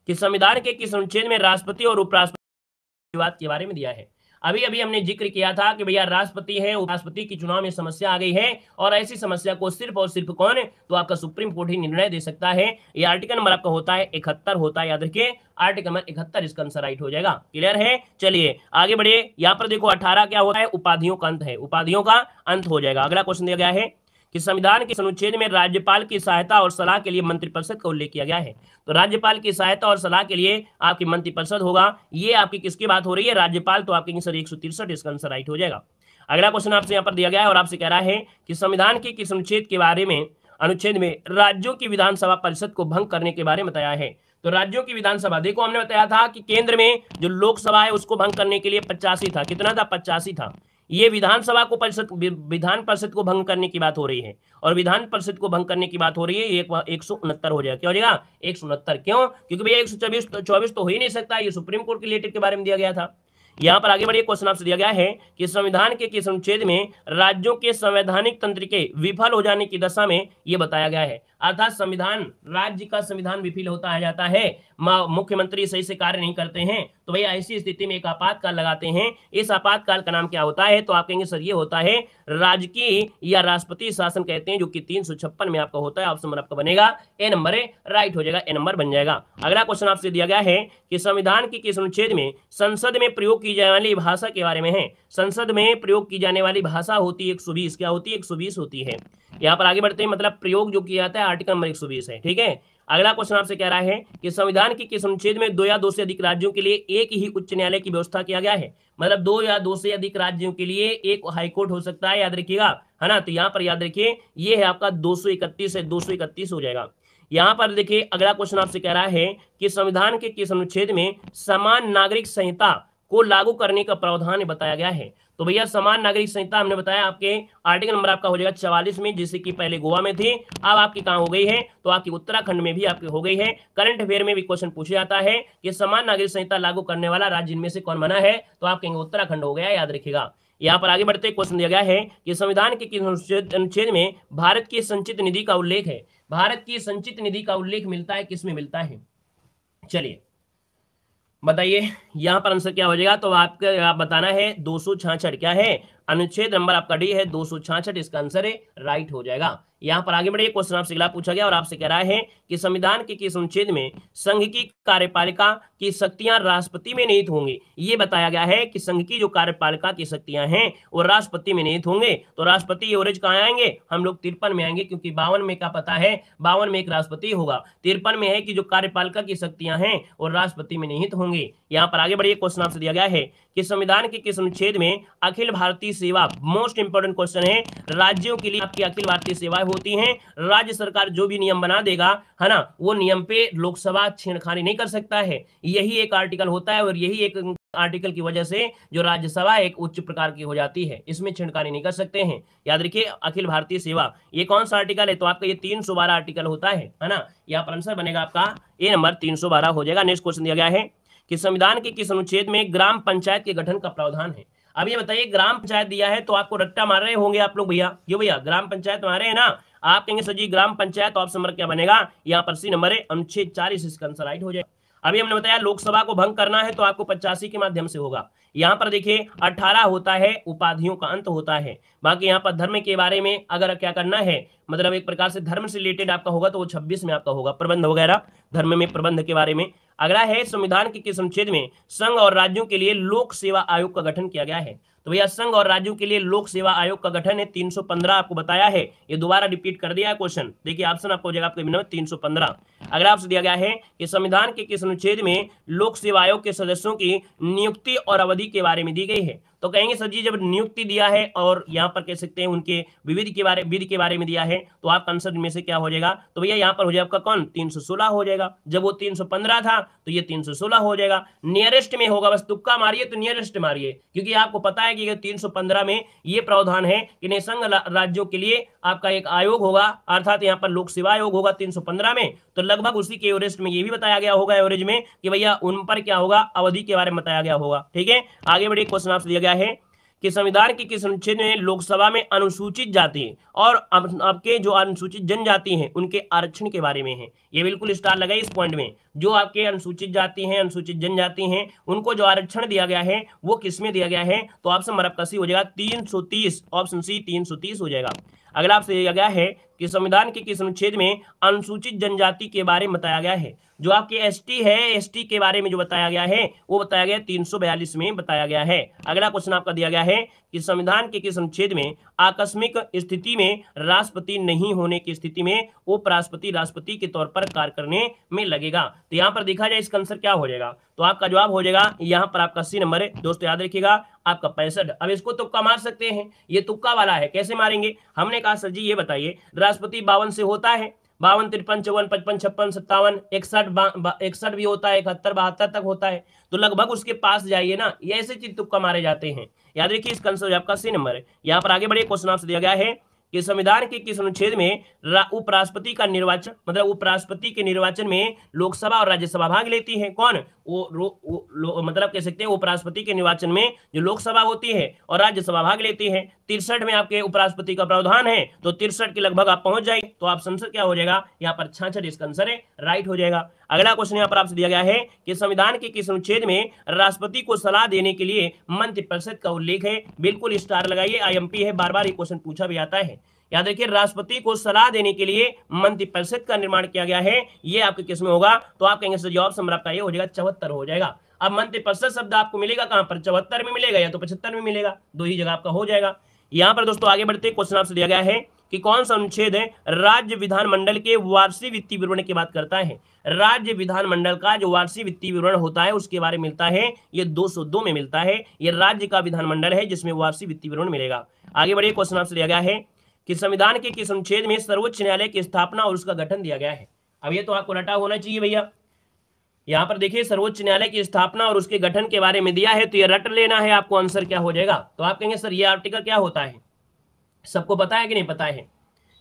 कि संविधान के किस अनुच्छेद में राष्ट्रपति और उपराष्ट्रपति विवाद के बारे में दिया है। अभी अभी हमने जिक्र किया था कि भैया राष्ट्रपति है, उपराष्ट्रपति की चुनाव में समस्या आ गई है और ऐसी समस्या को सिर्फ और सिर्फ कौन, तो आपका सुप्रीम कोर्ट ही निर्णय दे सकता है। ये आर्टिकल नंबर आपका होता है 71 होता है, याद रखिए आर्टिकल नंबर 71 इसका आंसर राइट हो जाएगा। क्लियर है, चलिए आगे बढ़िए। यहाँ पर देखो 18 क्या होता है, उपाधियों का अंत है, उपाधियों का अंत हो जाएगा। अगला क्वेश्चन दिया गया है कि संविधान के अनुच्छेद में राज्यपाल की सहायता और सलाह के लिए मंत्रिपरिषद का उल्लेख किया गया है। तो राज्यपाल की सहायता और सलाह के लिए आपकी मंत्रिपरिषद होगा। ये आपकी किसकी बात हो रही है, राज्यपाल, तो आपके सर 163 इसका आंसर राइट हो जाएगा। अगला क्वेश्चन आपसे यहाँ पर दिया गया है और आपसे कह रहा है कि संविधान के किस अनुच्छेद के बारे में, अनुच्छेद में राज्यों की विधानसभा परिषद को भंग करने के बारे में बताया है। तो राज्यों की विधानसभा, देखो हमने बताया था कि केंद्र में जो लोकसभा है उसको भंग करने के लिए 85 था। कितना था, 85 था। ये विधानसभा को विधान परिषद को भंग करने की बात हो रही है और विधान परिषद को भंग करने की बात हो रही है। 169 हो जाएगा। क्या हो जाएगा, 169। क्यों, क्योंकि भैया 124 तो हो ही नहीं सकता, ये सुप्रीम कोर्ट के रिलेटेड के बारे में दिया गया था। यहाँ पर आगे बढ़िए। क्वेश्चन आपसे दिया गया है कि संविधान के किस अनुच्छेद में राज्यों के संवैधानिक तंत्र के विफल हो जाने की दशा में ये बताया गया है। अर्थात संविधान, राज्य का संविधान विफल होता है जाता है, मुख्यमंत्री सही से कार्य नहीं करते हैं, तो भैया ऐसी स्थिति में एक आपातकाल लगाते हैं। इस आपातकाल का नाम क्या होता है, तो आप कहेंगे सर ये होता है राजकीय या राष्ट्रपति शासन कहते हैं, जो कि 356 में आपका होता है। ऑप्शन नंबर आपका बनेगा ए नंबर है, राइट हो जाएगा, ए नंबर बन जाएगा। अगला क्वेश्चन आपसे दिया गया है कि संविधान के किस अनुच्छेद में संसद में प्रयोग की जाने वाली भाषा के बारे में है। संसद में प्रयोग की जाने वाली भाषा होती है 120। क्या होती है, 120 होती है। यहाँ पर आगे बढ़ते हैं, मतलब प्रयोग जो किया जाता है आर्टिकल नंबर 120 है। ठीक है, अगला क्वेश्चन आपसे कह रहा है कि संविधान के किस अनुच्छेद में 2 या 2 से अधिक राज्यों के लिए एक ही उच्च न्यायालय की व्यवस्था किया गया है। मतलब 2 या 2 से अधिक राज्यों के लिए एक हाईकोर्ट हो सकता है, याद रखिएगा, है ना। तो यहाँ पर याद रखिए ये है आपका 231 है, 231 हो जाएगा। यहाँ पर देखिए अगला क्वेश्चन आपसे कह रहा है कि संविधान के किस अनुच्छेद में समान नागरिक संहिता को लागू करने का प्रावधान बताया गया है। तो भैया समान नागरिक संहिता हमने बताया आपके आर्टिकल नंबर आपका हो जाएगा 44 में, जिससे कि पहले गोवा में थी, अब आपकी कहाँ हो गई है, तो आपकी उत्तराखंड में भी आपकी हो गई है। करंट अफेयर में भी क्वेश्चन पूछा जाता है कि समान नागरिक संहिता लागू करने वाला राज्य इनमें से कौन बना है, तो आप कहेंगे उत्तराखंड हो गया, याद रखिएगा। यहाँ पर आगे बढ़ते क्वेश्चन दिया गया है कि संविधान के किस अनुच्छेद में भारत की संचित निधि का उल्लेख है। भारत की संचित निधि का उल्लेख मिलता है, किसमें मिलता है, चलिए बताइए। यहाँ पर आंसर क्या हो जाएगा, तो आप बताना है 266। क्या है, अनुच्छेद नंबर आपका डी है 266, इसका आंसर है राइट हो जाएगा। यहाँ पर आगे बढ़िए, क्वेश्चन आपसे अगला पूछा गया और आपसे कह रहा है कि संविधान के किस अनुच्छेद में संघ की कार्यपालिका की शक्तियां राष्ट्रपति में निहित होंगी। ये बताया गया है कि संघ की जो कार्यपालिका की शक्तियां हैं वो राष्ट्रपति में निहित होंगे। तो राष्ट्रपति एवरेज कहाँ आएंगे, हम लोग 53 में आएंगे, क्योंकि 52 में का पता है 52 में एक राष्ट्रपति होगा। 53 में है कि जो कार्यपालिका की शक्तियां हैं वो राष्ट्रपति में निहित होंगी। यहाँ पर आगे बढ़िए, क्वेश्चन आपसे दिया गया है कि संविधान के किस अनुच्छेद में अखिल भारतीय सेवा, मोस्ट इंपोर्टेंट क्वेश्चन है, राज्यों के लिए आपकी अखिल भारतीय सेवाएं होती हैं। राज्य सरकार जो भी नियम बना देगा है ना, वो नियम पे लोकसभा छेड़खानी नहीं कर सकता है। यही एक आर्टिकल होता है और यही एक आर्टिकल की वजह से जो राज्यसभा एक उच्च प्रकार की हो जाती है, इसमें छेड़खानी नहीं कर सकते हैं। याद रखिए, अखिल भारतीय सेवा, ये कौन सा आर्टिकल है, तो आपका ये 312 आर्टिकल होता है ना। यहाँ पर आंसर बनेगा आपका ए नंबर 312 हो जाएगा। नेक्स्ट क्वेश्चन दिया गया है कि संविधान के किस अनुच्छेद में ग्राम पंचायत के गठन का प्रावधान है। अब ये बताइए, ग्राम पंचायत दिया है तो आपको रट्टा मार रहे होंगे आप लोग भैया, क्यों भैया, ग्राम पंचायत मारे हैं ना। आप कहेंगे सर जी ग्राम पंचायत, ऑप्शन नंबर क्या बनेगा, यहाँ पर सी नंबर है अनुच्छेद 40, इसका आंसर राइट हो जाएगा। अभी हमने बताया लोकसभा को भंग करना है तो आपको 85 के माध्यम से होगा। यहाँ पर देखिए 18 होता है, उपाधियों का अंत होता है। बाकी यहाँ पर धर्म के बारे में अगर क्या करना है, मतलब एक प्रकार से धर्म से रिलेटेड आपका होगा तो वो 26 में आपका होगा, प्रबंध वगैरह, धर्म में प्रबंध के बारे में। अगला है संविधान के किस अनुच्छेद में संघ और राज्यों के लिए लोक सेवा आयोग का गठन किया गया है। तो भैया संघ और राज्यों के लिए लोक सेवा आयोग का गठन है 315, आपको बताया है, ये दोबारा रिपीट कर दिया है क्वेश्चन। देखिए ऑप्शन आपको हो जाएगा आपके नंबर 315। अगला आपसे दिया गया है कि संविधान के किस अनुच्छेद में लोक सेवा आयोग के सदस्यों की नियुक्ति और अवधि के बारे में दी गई है। तो कहेंगे सर जी जब नियुक्ति दिया है और यहाँ पर कह सकते हैं उनके विधि के बारे में दिया है, तो आप आंसर में से क्या हो जाएगा, तो भैया यहाँ पर हो जाएगा आपका कौन 316 हो जाएगा। जब वो 315 था तो ये 316 हो जाएगा। नियरेस्ट में होगा, बस तुक्का मारिए तो नियरेस्ट मारिए, क्योंकि आपको पता है कि 315 में ये प्रावधान है कि संघ राज्यों के लिए आपका एक आयोग होगा, अर्थात यहाँ पर लोक सेवा आयोग होगा 315 में। तो लगभग उसी के एवरेस्ट में ये भी बताया गया होगा एवरेज में कि भैया उन पर क्या होगा, अवधि के बारे में बताया गया होगा। ठीक है, आगे बढ़िए, क्वेश्चन आपसे दिया गया है कि संविधान के किस अनुच्छेद में लोकसभा में अनुसूचित जाति और आपके जो अनुसूचित जनजाति हैं उनके आरक्षण के बारे में है। ये बिल्कुल स्टार लगाइए इस पॉइंट में, जो आपके अनुसूचित जाति हैं, अनुसूचित जनजाति हैं, उनको जो आरक्षण दिया गया है वो किसमें दिया गया है, तो ऑप्शन नंबर आपका सी हो जाएगा 330, ऑप्शन सी 330 हो जाएगा। अगला आपसे दिया गया है कि संविधान के किस अनुच्छेद में अनुसूचित जनजाति के बारे में बताया गया है। जो आपके एसटी है, एसटी के बारे में जो बताया गया है वो बताया गया 342 में बताया गया है। अगला क्वेश्चन आपका दिया गया है कि संविधान के किस अनुच्छेद में आकस्मिक स्थिति में राष्ट्रपति नहीं होने की स्थिति में उपराष्ट्रपति राष्ट्रपति के तौर पर कार्य करने में लगेगा। तो यहाँ पर देखा जाए इसका आंसर क्या हो जाएगा, तो आपका जवाब हो जाएगा यहाँ पर आपका सी नंबर है। दोस्तों याद रखिएगा आपका 65। अब इसको तुक्का मार सकते हैं, ये तुक्का वाला है, कैसे मारेंगे, हमने कहा सर जी ये बताइए राष्ट्रपति 52 से होता है, 52, 53, 54, 55, 56, 57, 61 भी होता है, 71, 72 तक होता है। तो लगभग उसके पास जाइए ना, ये ऐसे चीज तुक्का मारे जाते हैं। याद रखिए इसका आंसर आपका सी नंबर है। यहाँ पर आगे बढ़िए, क्वेश्चन आपसे दिया गया है कि संविधान के किस अनुच्छेद में उपराष्ट्रपति का निर्वाचन, मतलब उपराष्ट्रपति के निर्वाचन में लोकसभा और राज्यसभा भाग लेती है। कौन, मतलब कह सकते हैं उपराष्ट्रपति के निर्वाचन में जो लोकसभा होती है और राज्यसभा भाग लेती है। 63 में आपके उपराष्ट्रपति का प्रावधान है, तो 63 के लगभग आप पहुंच जाएंगे। तो आप आंसर क्या हो जाएगा, यहाँ पर 66 इसका आंसर है, राइट हो जाएगा। अगला क्वेश्चन यहाँ पर आपसे दिया गया है कि संविधान के किस अनुच्छेद में राष्ट्रपति को सलाह देने के लिए मंत्रिपरिषद का उल्लेख है। बिल्कुल स्टार लगाइए, आईएमपी है, बार बार ये क्वेश्चन पूछा भी आता है। याद रखिए राष्ट्रपति को सलाह देने के लिए मंत्रिपरिषद का निर्माण किया गया है, ये आपके किस में होगा, तो आप कहेंगे सर जवाब नंबर आपका ये हो जाएगा 74 हो जाएगा। अब मंत्रिपरिषद शब्द आपको मिलेगा कहां पर, 74 में मिलेगा या तो 75 में मिलेगा, दो ही जगह आपका हो जाएगा। यहाँ पर दोस्तों आगे बढ़ते क्वेश्चन आपसे दिया गया है कि कौन सा अनुच्छेद है राज्य विधानमंडल के वार्षिक वित्तीय विवरण की बात करता है। राज्य विधानमंडल का जो वार्षिक वित्तीय विवरण होता है उसके बारे में मिलता है, ये 202 में मिलता है। ये राज्य का विधानमंडल है जिसमें वार्षिक वित्तीय विवरण मिलेगा। आगे बढ़िए, क्वेश्चन आपसे दिया गया है कि संविधान के किस अनुच्छेद में सर्वोच्च न्यायालय की स्थापना और उसका गठन दिया गया है। अब ये तो आपको रटा होना चाहिए भैया। यहाँ पर देखिए सर्वोच्च न्यायालय की स्थापना और उसके गठन के बारे में दिया है, तो ये रट लेना है आपको, आंसर क्या हो जाएगा। तो आप कहेंगे सर ये आर्टिकल क्या होता है, सबको पता है कि नहीं पता है।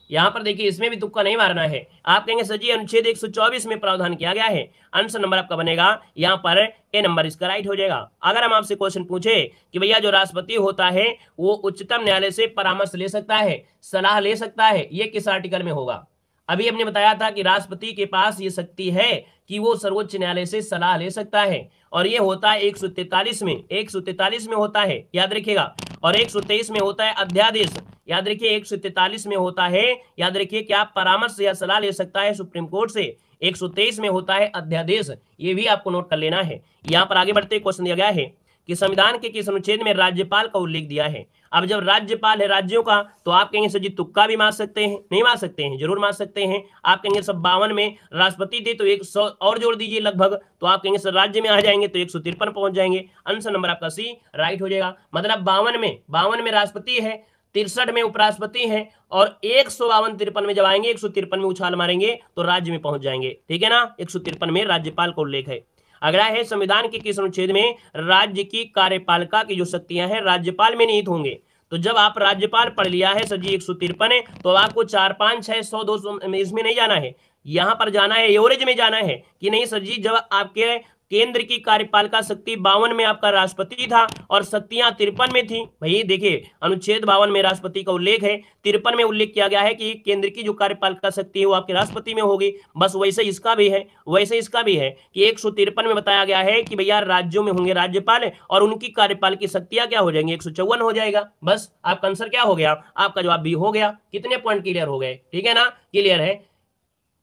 यहाँ पर देखिए इसमें भी तुक्का नहीं मारना है। आप कहेंगे सर जी अनुच्छेद 124 में प्रावधान किया गया है, आंसर नंबर आपका बनेगा यहाँ पर ए नंबर, इसका राइट हो जाएगा। अगर हम आपसे क्वेश्चन पूछे कि भैया जो राष्ट्रपति होता है वो उच्चतम न्यायालय से परामर्श ले सकता है, सलाह ले सकता है, ये किस आर्टिकल में होगा। अभी हमने बताया था कि राष्ट्रपति के पास ये शक्ति है कि वो सर्वोच्च न्यायालय से सलाह ले सकता है, और ये होता है 143 में, 143 में होता है, याद रखिएगा। और 123 में होता है अध्यादेश। याद रखिए 143 में होता है, याद रखिए क्या, परामर्श या सलाह ले सकता है सुप्रीम कोर्ट से। 123 में होता है अध्यादेश, ये भी आपको नोट कर लेना है। यहां पर आगे बढ़ते क्वेश्चन दिया गया है कि संविधान के किस अनुच्छेद में राज्यपाल का उल्लेख दिया है। अब जब राज्यपाल है राज्यों का, तो आप कहेंगे सर जी तुक्का भी मार सकते हैं, नहीं मार सकते हैं, जरूर मार सकते हैं। आप कहेंगे सब 52 में राष्ट्रपति थे तो 100 और जोड़ दीजिए लगभग, तो आप कहेंगे सर राज्य में आ जाएंगे तो 153 पहुंच जाएंगे। आंसर नंबर आपका सी राइट हो जाएगा। मतलब 52 में राष्ट्रपति है, 63 में उपराष्ट्रपति है, और 152-53 में जब आएंगे 153 में उछाल मारेंगे तो राज्य में पहुंच जाएंगे। ठीक है ना, 153 में राज्यपाल का उल्लेख है। अगला है संविधान के किस अनुच्छेद में राज्य की कार्यपालिका की जो शक्तियां हैं राज्यपाल में निहित होंगे। तो जब आप राज्यपाल पढ़ लिया है सर जी 153 है, तो आपको 4, 5, 6, 100, 200 इसमें नहीं जाना है, यहां पर जाना है एवरेज में जाना है कि नहीं सर जी। जब आपके केंद्र की कार्यपालिका शक्ति 52 में आपका राष्ट्रपति था और शक्तियां 53 में थी। भाई देखिए अनुच्छेद 52 में राष्ट्रपति का उल्लेख है, 53 में उल्लेख किया गया है कि केंद्र की जो कार्यपालिका शक्ति है वो आपके राष्ट्रपति में होगी। बस वैसे इसका भी है, वैसे इसका भी है कि 153 में बताया गया है कि भैया राज्यों में होंगे राज्यपाल और उनकी कार्यपालिका शक्तियां क्या हो जाएंगी, 154 हो जाएगा। बस आपका आंसर क्या हो गया, आपका जवाब बी हो गया। कितने पॉइंट क्लियर हो गए, ठीक है ना, क्लियर है।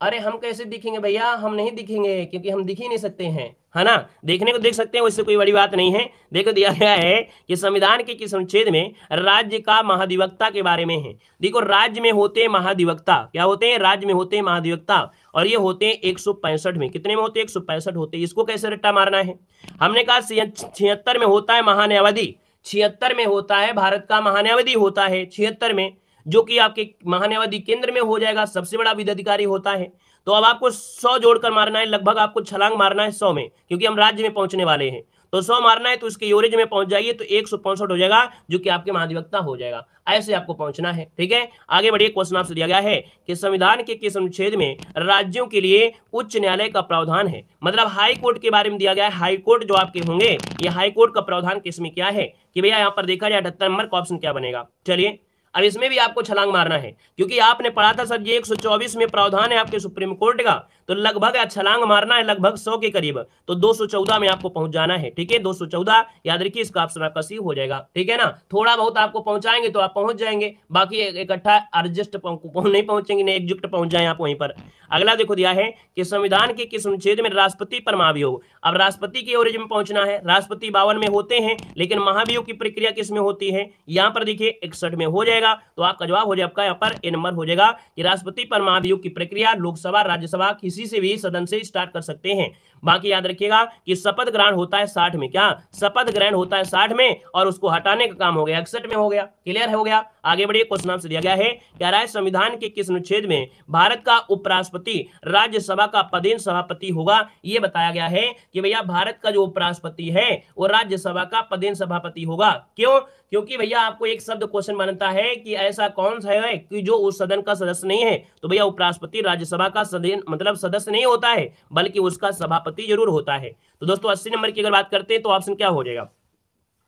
अरे हम कैसे दिखेंगे भैया, हम नहीं दिखेंगे क्योंकि हम दिख ही नहीं सकते हैं, है ना। देखने को देख सकते हैं, उससे कोई बड़ी बात नहीं है। देखो दिया गया है कि संविधान के किस अनुच्छेद में राज्य का महाधिवक्ता के बारे में है। देखो राज्य में होते हैं महाधिवक्ता, क्या होते हैं, राज्य में होते हैं महाधिवक्ता, और ये होते हैं 165 में। कितने में होते हैं, 165 होते हैं। इसको कैसे रट्टा मारना है, हमने कहा 76 में होता है महान्यायाधीश, 76 में होता है भारत का महान्यायाधीश होता है 76 में, जो कि आपके महान्यायाधीश केंद्र में हो जाएगा, सबसे बड़ा विधाधिकारी होता है। तो अब आपको 100 जोड़कर मारना है, लगभग आपको छलांग मारना है 100 में, क्योंकि हम राज्य में पहुंचने वाले हैं। तो 100 मारना है तो उसके एवरेज में पहुंच जाइए तो 165 हो जाएगा, जो कि आपके महाधिवक्ता हो जाएगा। ऐसे आपको पहुंचना है, ठीक है। आगे बढ़िए, क्वेश्चन आपसे दिया गया है कि संविधान के किस अनुच्छेद में राज्यों के लिए उच्च न्यायालय का प्रावधान है। मतलब हाई कोर्ट के बारे में दिया गया है। हाई कोर्ट जो आपके होंगे, ये हाई कोर्ट का प्रावधान किसमें क्या है कि भैया यहाँ पर देखा जाए 78 नंबर का ऑप्शन क्या बनेगा। चलिए अब इसमें भी आपको छलांग मारना है, क्योंकि आपने पढ़ा था सर ये 124 में प्रावधान है आपके सुप्रीम कोर्ट का, तो लगभग छलांग मारना है लगभग 100 के करीब, तो 214 में आपको पहुंच जाना है, ठीक है। 214 याद रखिए, इसका ऑप्शन आपका सी हो जाएगा, ठीक है ना। थोड़ा बहुत आपको पहुंचाएंगे तो आप पहुंच जाएंगे, बाकी इकट्ठा एडजस्ट नहीं पहुंचेंगे, नहीं एकजुट पहुंच जाए आप वहीं पर। अगला देखो दिया है कि संविधान के किस अनुच्छेद में राष्ट्रपति पर महाभियोग। अब राष्ट्रपति की ओरिजिन में पहुंचना है। राष्ट्रपति 52 में होते हैं, लेकिन महाभियोग की प्रक्रिया किस में होती है, यहां पर देखिए 61 में हो जाएगा। तो आपका जवाब हो जाएगा आपका यहाँ पर ए नंबर हो जाएगा कि राष्ट्रपति पर महाभियोग की प्रक्रिया लोकसभा राज्यसभा किसी से भी सदन से स्टार्ट कर सकते हैं। बाकी याद रखिएगा कि शपथ ग्रहण होता है 60 में, क्या शपथ ग्रहण होता है 60 में, और उसको हटाने का काम हो गया 61 में हो गया। क्लियर हो गया। आगे बढ़िए, क्वेश्चन आपसे दिया गया है, कह रहा है संविधान के किस अनुच्छेद में भारत का उपराष्ट्रपति राज्यसभा का पदेन सभापति होगा। यह बताया गया है कि भैया भारत का जो उपराष्ट्रपति है वो राज्यसभा का पदेन सभापति होगा। क्यों, क्योंकि भैया आपको एक शब्द क्वेश्चन बनता है कि ऐसा कौन सा है कि जो उस सदन का सदस्य नहीं है। तो भैया उपराष्ट्रपति राज्यसभा का सदन मतलब सदस्य नहीं होता है, बल्कि उसका सभापति जरूर होता है। तो दोस्तों 80 नंबर की अगर बात करते हैं तो ऑप्शन क्या हो जाएगा।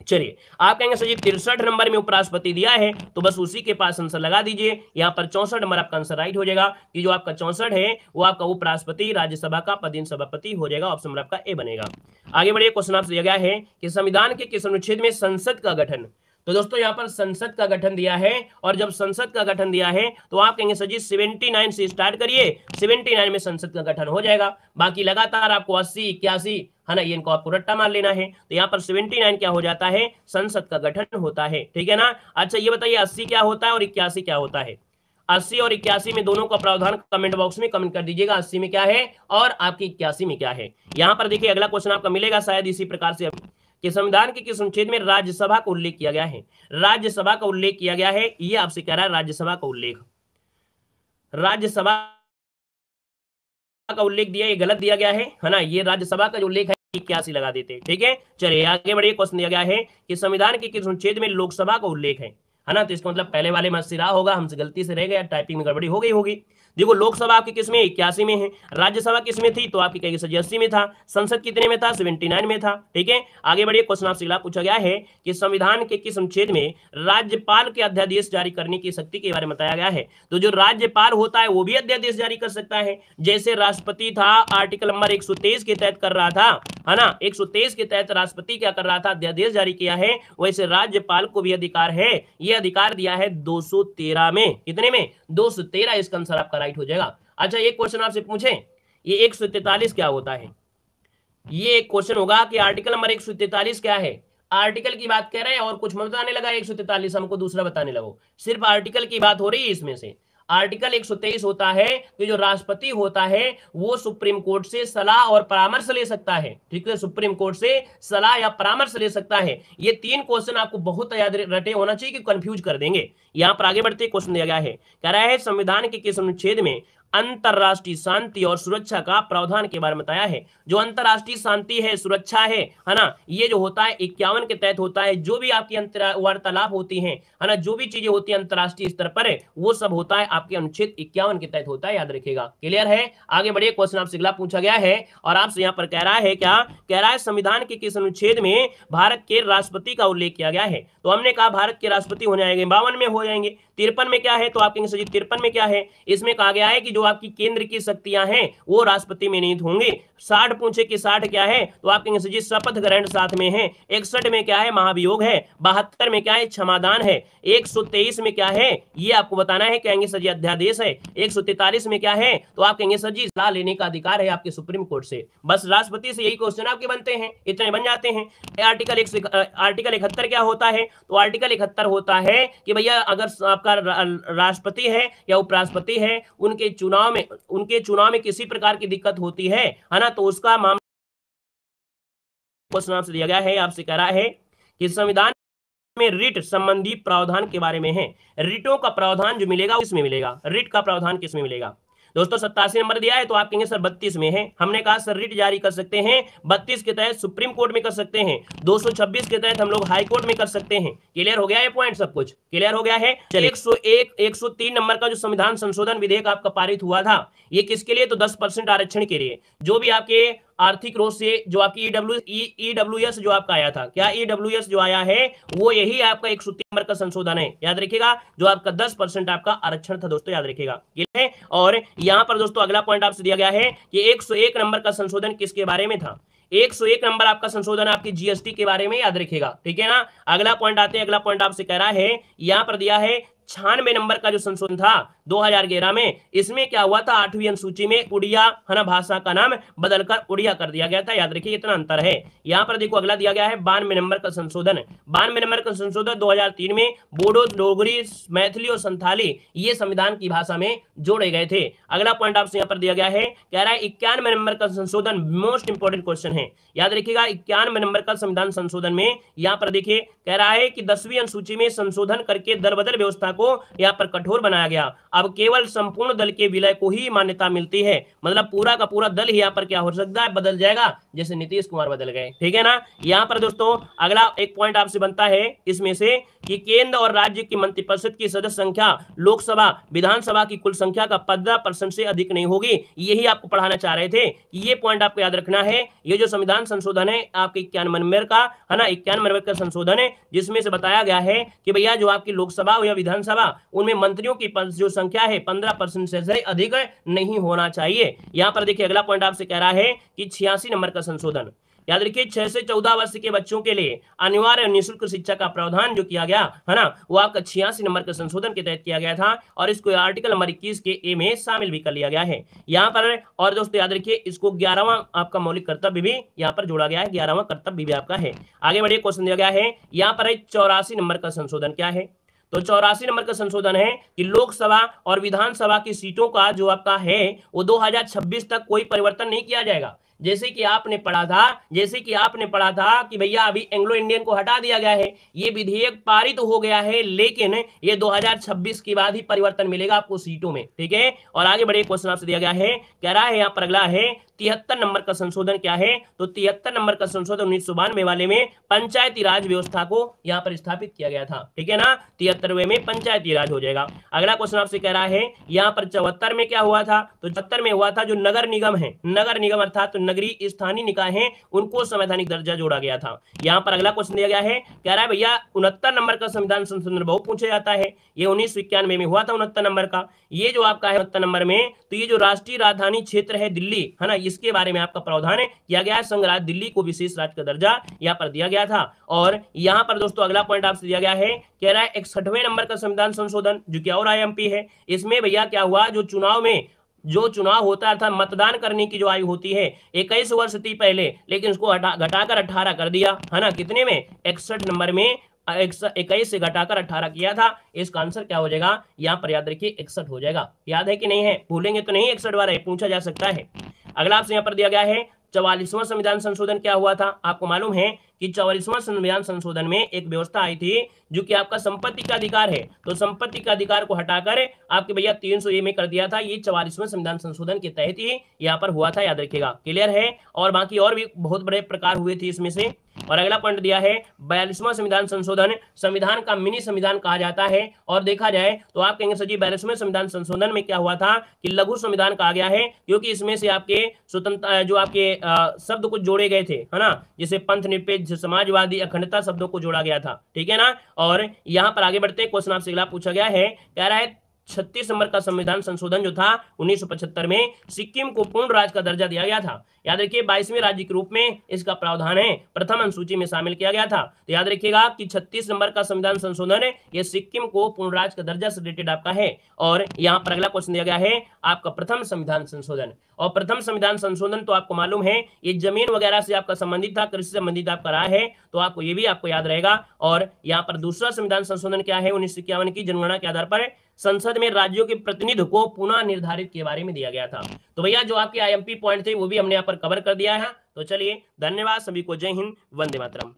चलिए आप कहेंगे सर जी 63 नंबर में उपराष्ट्रपति दिया है, तो बस उसी के पास आंसर लगा दीजिए। यहाँ पर 64 नंबर आपका आंसर राइट हो जाएगा कि जो आपका 64 है वो आपका उपराष्ट्रपति राज्यसभा का पदेन सभापति हो जाएगा। ऑप्शन नंबर आपका ए बनेगा। आगे बढ़िए, क्वेश्चन आपसे दिया गया है कि संविधान के किस अनुच्छेद में संसद का गठन। तो दोस्तों यहाँ पर संसद का गठन दिया है, और जब संसद का गठन दिया है तो आप कहेंगे सर जी 79 से स्टार्ट करिए, 79 में संसद का गठन हो जाएगा। बाकी लगातार आपको 80, 81 है ना, ये इनको आपको रट्टा मार लेना है। तो यहाँ पर 79 क्या हो जाता है, संसद का गठन होता है, ठीक है ना। अच्छा ये बताइए 80 क्या होता है और 81 क्या होता है। 80 और 81 में दोनों का प्रावधान कमेंट बॉक्स में कमेंट कर दीजिएगा, 80 में क्या है और आपकी 81 में क्या है। यहाँ पर देखिए अगला क्वेश्चन आपका मिलेगा शायद इसी प्रकार से कि संविधान के किस अनुच्छेद में राज्यसभा का उल्लेख किया गया है। राज्यसभा का उल्लेख किया गया है, ये आपसे कह रहा है राज्यसभा का उल्लेख, राज्यसभा का उल्लेख दिया, ये गलत दिया गया है ना। ये राज्यसभा का जो उल्लेख है 81 लगा देते, ठीक है। चलिए आगे बढ़िए, क्वेश्चन दिया गया है कि संविधान के किस अनुच्छेद में लोकसभा का उल्लेख है। है ना। तो इसका मतलब पहले वाले में 80 रहा होगा, हमसे गलती से रह गया, टाइपिंग में गड़बड़ी हो गई होगी। देखो लोकसभा आपकी किस में 81 में है, राज्यसभा किस में थी तो आपकी कहेगी सर 80 में था, संसद कितने में था 79 में था। ठीक है, आगे बढ़िए। क्वेश्चन आपसे अगला पूछा गया है कि संविधान के किस अनुच्छेद में राज्यपाल के अध्यादेश जारी करने की शक्ति के बारे में बताया गया है। तो जो राज्यपाल होता है वो भी अध्यादेश जारी कर सकता है, जैसे राष्ट्रपति था आर्टिकल नंबर 123 के तहत कर रहा था, है ना। 123 के तहत राष्ट्रपति क्या कर रहा था, अध्यादेश जारी किया है। वैसे राज्यपाल को भी अधिकार है, ये अधिकार दिया है 213 में, कितने में 213, इसका आंसर आपका राइट हो जाएगा। अच्छा एक क्वेश्चन आपसे पूछे, ये 143 क्या होता है, ये एक क्वेश्चन होगा कि आर्टिकल नंबर 143 क्या है। आर्टिकल की बात कर रहे हैं और कुछ मत बताने लगा 143 हमको दूसरा बताने लगो, सिर्फ आर्टिकल की बात हो रही है इसमें से। आर्टिकल 123 होता है कि जो राष्ट्रपति होता है वो सुप्रीम कोर्ट से सलाह और परामर्श ले सकता है। ठीक है, सुप्रीम कोर्ट से सलाह या परामर्श ले सकता है। ये 3 क्वेश्चन आपको बहुत याद रटे होना चाहिए कि कंफ्यूज कर देंगे। यहां पर आगे बढ़ते क्वेश्चन दिया गया है, कह रहा है संविधान के किस अनुच्छेद में अंतरराष्ट्रीय शांति और सुरक्षा का प्रावधान के बारे में बताया है। जो अंतरराष्ट्रीय शांति है, सुरक्षा है ना, ये जो होता है 51 के तहत होता है। जो भी आपकी वार्तालाप होती है ना, जो भी चीजें होती है अंतरराष्ट्रीय स्तर पर वो सब होता है आपके अनुच्छेद 51 के तहत होता है, याद रखिएगा। क्लियर है, आगे बढ़िए। क्वेश्चन आपसे अगला पूछा गया है और आपसे यहाँ पर कह रहा है क्या, कह रहा है संविधान के किस अनुच्छेद में भारत के राष्ट्रपति का उल्लेख किया गया है। तो हमने कहा भारत के राष्ट्रपति होने आएंगे 52 में हो जाएंगे। 53 में क्या है तो आप कहेंगे सर 53 में क्या है, इसमें कहा गया है कि जो आपकी केंद्र की शक्तियां हैं वो राष्ट्रपति में निहित होंगी। 60 पूछे कि 60 क्या है तो आप कहेंगे सर जी शपथ ग्रहण साथ में है। 61 में क्या है, महाभियोग है। 72 में क्या है, क्षमादान है। 123 में क्या है ये आपको बताना है, कहेंगे सर जी अध्यादेश है। 143 में क्या है तो आप कहेंगे सर जी सलाह लेने का अधिकार है आपके सुप्रीम कोर्ट से। बस राष्ट्रपति से यही क्वेश्चन आपके बनते हैं, इतने बन जाते हैं। आर्टिकल 71 क्या होता है तो आर्टिकल 71 होता है कि भैया अगर आपका राष्ट्रपति है या उपराष्ट्रपति है, उनके चुनाव में किसी प्रकार की दिक्कत होती है ना, तो उसका मामला क्वेश्चन आपसे दिया गया है। आपसे कह रहा है कि संविधान में रिट संबंधी प्रावधान के बारे में है। रिटों का प्रावधान जो मिलेगा किसमें मिलेगा, रिट का प्रावधान किसमें मिलेगा। दोस्तों 87 नंबर दिया है तो आप कहेंगे सर 32 में है। हमने कहा सर रिट जारी कर सकते हैं 32 के तहत सुप्रीम कोर्ट में कर सकते हैं, 226 के तहत हम लोग हाई कोर्ट में कर सकते हैं। क्लियर हो गया ये पॉइंट, सब कुछ क्लियर हो गया है। चलिए 103 नंबर का जो संविधान संशोधन विधेयक आपका पारित हुआ था, ये किसके लिए तो 10% आरक्षण के लिए। जो भी आपके आर्थिक रोज से जो आपकी ईडब्ल्यूएस जो आपका आया था, क्या ईडब्ल्यूएस जो आया है वो यही आपका 103 नंबर का संशोधन है, याद रखिएगा। जो आपका 10% आपका आरक्षण था दोस्तों, याद रखिएगा। और यहां पर दोस्तों अगला पॉइंट आपसे दिया गया है कि 101 नंबर का संशोधन किसके बारे में था। 101 नंबर आपका संशोधन आपकी जीएसटी के बारे में, याद रखिएगा। ठीक है ना, अगला पॉइंट आते हैं। अगला पॉइंट आपसे कह रहा है, यहां पर दिया है 96 नंबर का जो संशोधन था 2011 में, इसमें क्या हुआ था 8वीं अनुसूची में उड़िया है ना भाषा का नाम बदलकर उड़िया कर दिया गया था, याद रखिए इतना अंतर है। यहां पर देखो अगला दिया गया है 92 नंबर का संशोधन। 92 नंबर का संशोधन 2003 में बोडो, डोगरी, मैथिली और संथाली ये संविधान की भाषा में जोड़े गए थे। अगला पॉइंट आपसे यहाँ पर दिया गया है, कह रहा है 91 नंबर का संशोधन मोस्ट इंपोर्टेंट क्वेश्चन है, याद रखिएगा। 91 नंबर का संविधान संशोधन में यहाँ पर देखिए कह रहा है कि 10वीं अनुसूची में संशोधन करके दलबदल व्यवस्था को यहाँ पर कठोर बनाया गया। अब केवल संपूर्ण दल के विलय को ही मान्यता मिलती है, मतलब पूरा का पूरा दल ही यहाँ पर क्या हो सकता है, बदल जाएगा, जैसे नीतीश कुमार बदल गए। ठीक है ना। यहाँ पर दोस्तों अगला एक पॉइंट आपसे बनता है इसमें से कि केंद्र और राज्य की मंत्रिपरिषद की सदस्य संख्या लोकसभा विधानसभा की कुल संख्या का 15% से अधिक नहीं होगी। यही आपको पढ़ाना चाह रहे थे, ये पॉइंट आपको याद रखना है। ये जो संविधान संशोधन है आपके 91 नंबर का है ना, 91 नंबर का संशोधन है, जिसमें से बताया गया है कि भैया जो आपकी लोकसभा या विधानसभा उनमें मंत्रियों की जो संख्या है 15% से अधिक नहीं होना चाहिए। यहां पर देखिए अगला पॉइंट आपसे कह रहा है कि 86 नंबर का संशोधन, याद रखिए 6 से 14 वर्ष के बच्चों के लिए अनिवार्य निःशुल्क शिक्षा का प्रावधान जो किया गया है ना, वो आपका 86 नंबर के संशोधन के तहत किया गया था और इसको आर्टिकल नंबर 21 के ए में शामिल भी कर लिया गया है यहाँ पर। और दोस्तों याद रखिए इसको 11वां आपका मौलिक कर्तव्य भी यहाँ पर जोड़ा गया है, 11वां कर्तव्य भी आपका है। आगे बढ़िए, क्वेश्चन दिया गया है यहाँ पर 84 नंबर का संशोधन क्या है। तो 84 नंबर का संशोधन है कि लोकसभा और विधानसभा की सीटों का जो आपका है वो 2026 तक कोई परिवर्तन नहीं किया जाएगा। जैसे कि आपने पढ़ा था कि भैया अभी एंग्लो इंडियन को हटा दिया गया है, ये विधेयक पारित हो गया है, लेकिन ये 2026 के बाद ही परिवर्तन मिलेगा आपको सीटों में। ठीक है, और आगे बढ़े क्वेश्चन आपसे दिया गया है, कह रहा है यहाँ पर अगला है 73 नंबर का संशोधन क्या है, तो 73 नंबर का संशोधन 1992 वाले में पंचायती राज व्यवस्था को यहाँ पर स्थापित किया गया था। ठीक है ना, 73वें में पंचायती राज हो जाएगा। अगला क्वेश्चन आपसे कह रहा है यहाँ पर 74 में क्या हुआ था, तो 74 में हुआ था जो नगर निगम है, नगर निगम अर्थात तो नगरीय स्थानीय निकाय है, उनको संवैधानिक दर्जा जोड़ा गया था। यहाँ पर अगला क्वेश्चन दिया गया है, कह रहा है भैया 69 नंबर का संविधान संशोधन बहुत पूछा जाता है, ये 1991 में हुआ था 69 नंबर का। ये जो आपका है 69 नंबर में, तो ये जो राष्ट्रीय राजधानी क्षेत्र है दिल्ली है ना, इसके बारे में आपका प्रावधान किया गया है। संघ राज्य दिल्ली को विशेष राज्य का दर्जा यहाँ पर दिया गया था। और यहाँ पर दोस्तों अगला पॉइंट आपसे दिया गया है, कह रहा है 61वें नंबर का संविधान संशोधन जो कि और आईएमपी है, इसमें भैया क्या हुआ, जो चुनाव में जो चुनाव होता था, मतदान करने की जो आयु होती है 21 वर्ष थी पहले, लेकिन उसको घटाकर 18 कर दिया है ना, कितने में, 61 नंबर में 21 से घटाकर 18 किया था। इसका आंसर क्या हो जाएगा, यहाँ पर याद रखिए 61 हो जाएगा। याद है कि नहीं है, भूलेंगे तो नहीं, 61 बार है, पूछा जा सकता है। अगला आपसे यहाँ पर दिया गया है 44वां संविधान संशोधन क्या हुआ था। आपको मालूम है कि 44वां संविधान संशोधन में एक व्यवस्था आई थी जो कि आपका संपत्ति का अधिकार है, तो संपत्ति का अधिकार को हटाकर आपके भैया 300 में कर दिया था। ये 44वें संविधान संशोधन के तहत ही यहाँ पर हुआ था, याद रखिएगा। क्लियर है, और बाकी और भी बहुत बड़े प्रकार हुए थे इसमें से। और अगला पॉइंट दिया है 42वां संविधान संशोधन, संविधान का मिनी संविधान कहा जाता है। और देखा जाए तो आप कहेंगे सर जी 42वें संविधान संशोधन में क्या हुआ था कि लघु संविधान कहा गया है, क्योंकि इसमें से आपके स्वतंत्र जो आपके शब्द कुछ जोड़े गए थे है ना, जैसे पंथ निरपेक्ष, समाजवादी, अखंडता शब्दों को जोड़ा गया था। ठीक है ना। और यहाँ पर आगे बढ़ते क्वेश्चन आपसे अगला पूछा गया है, कह रहा है 36 नंबर का संविधान संशोधन जो था 1975 में सिक्किम को पूर्ण राज्य का दर्जा दिया गया था। याद रखिए 22वें राज्य के रूप में इसका प्रावधान है, प्रथम अनुसूची में शामिल किया गया था। तो याद रखिएगा कि 36 नंबर का संविधान संशोधन है, ये सिक्किम को पूर्ण राज्य का दर्जा से रिलेटेड आपका है। और यहाँ पर अगला क्वेश्चन दिया गया है आपका प्रथम संविधान संशोधन। और प्रथम संविधान संशोधन तो आपको मालूम है ये जमीन वगैरह से आपका संबंधित था, कृषि से संबंधित आपका रहा है, तो आपको ये भी आपको याद रहेगा। और यहाँ पर दूसरा संविधान संशोधन क्या है, 1951 की जनगणना के आधार पर संसद में राज्यों के प्रतिनिधि को पुनः निर्धारित के बारे में दिया गया था। तो भैया जो आपके आईएमपी पॉइंट थे वो भी हमने यहाँ पर कवर कर दिया है। तो चलिए धन्यवाद सभी को, जय हिंद, वंदे मातरम।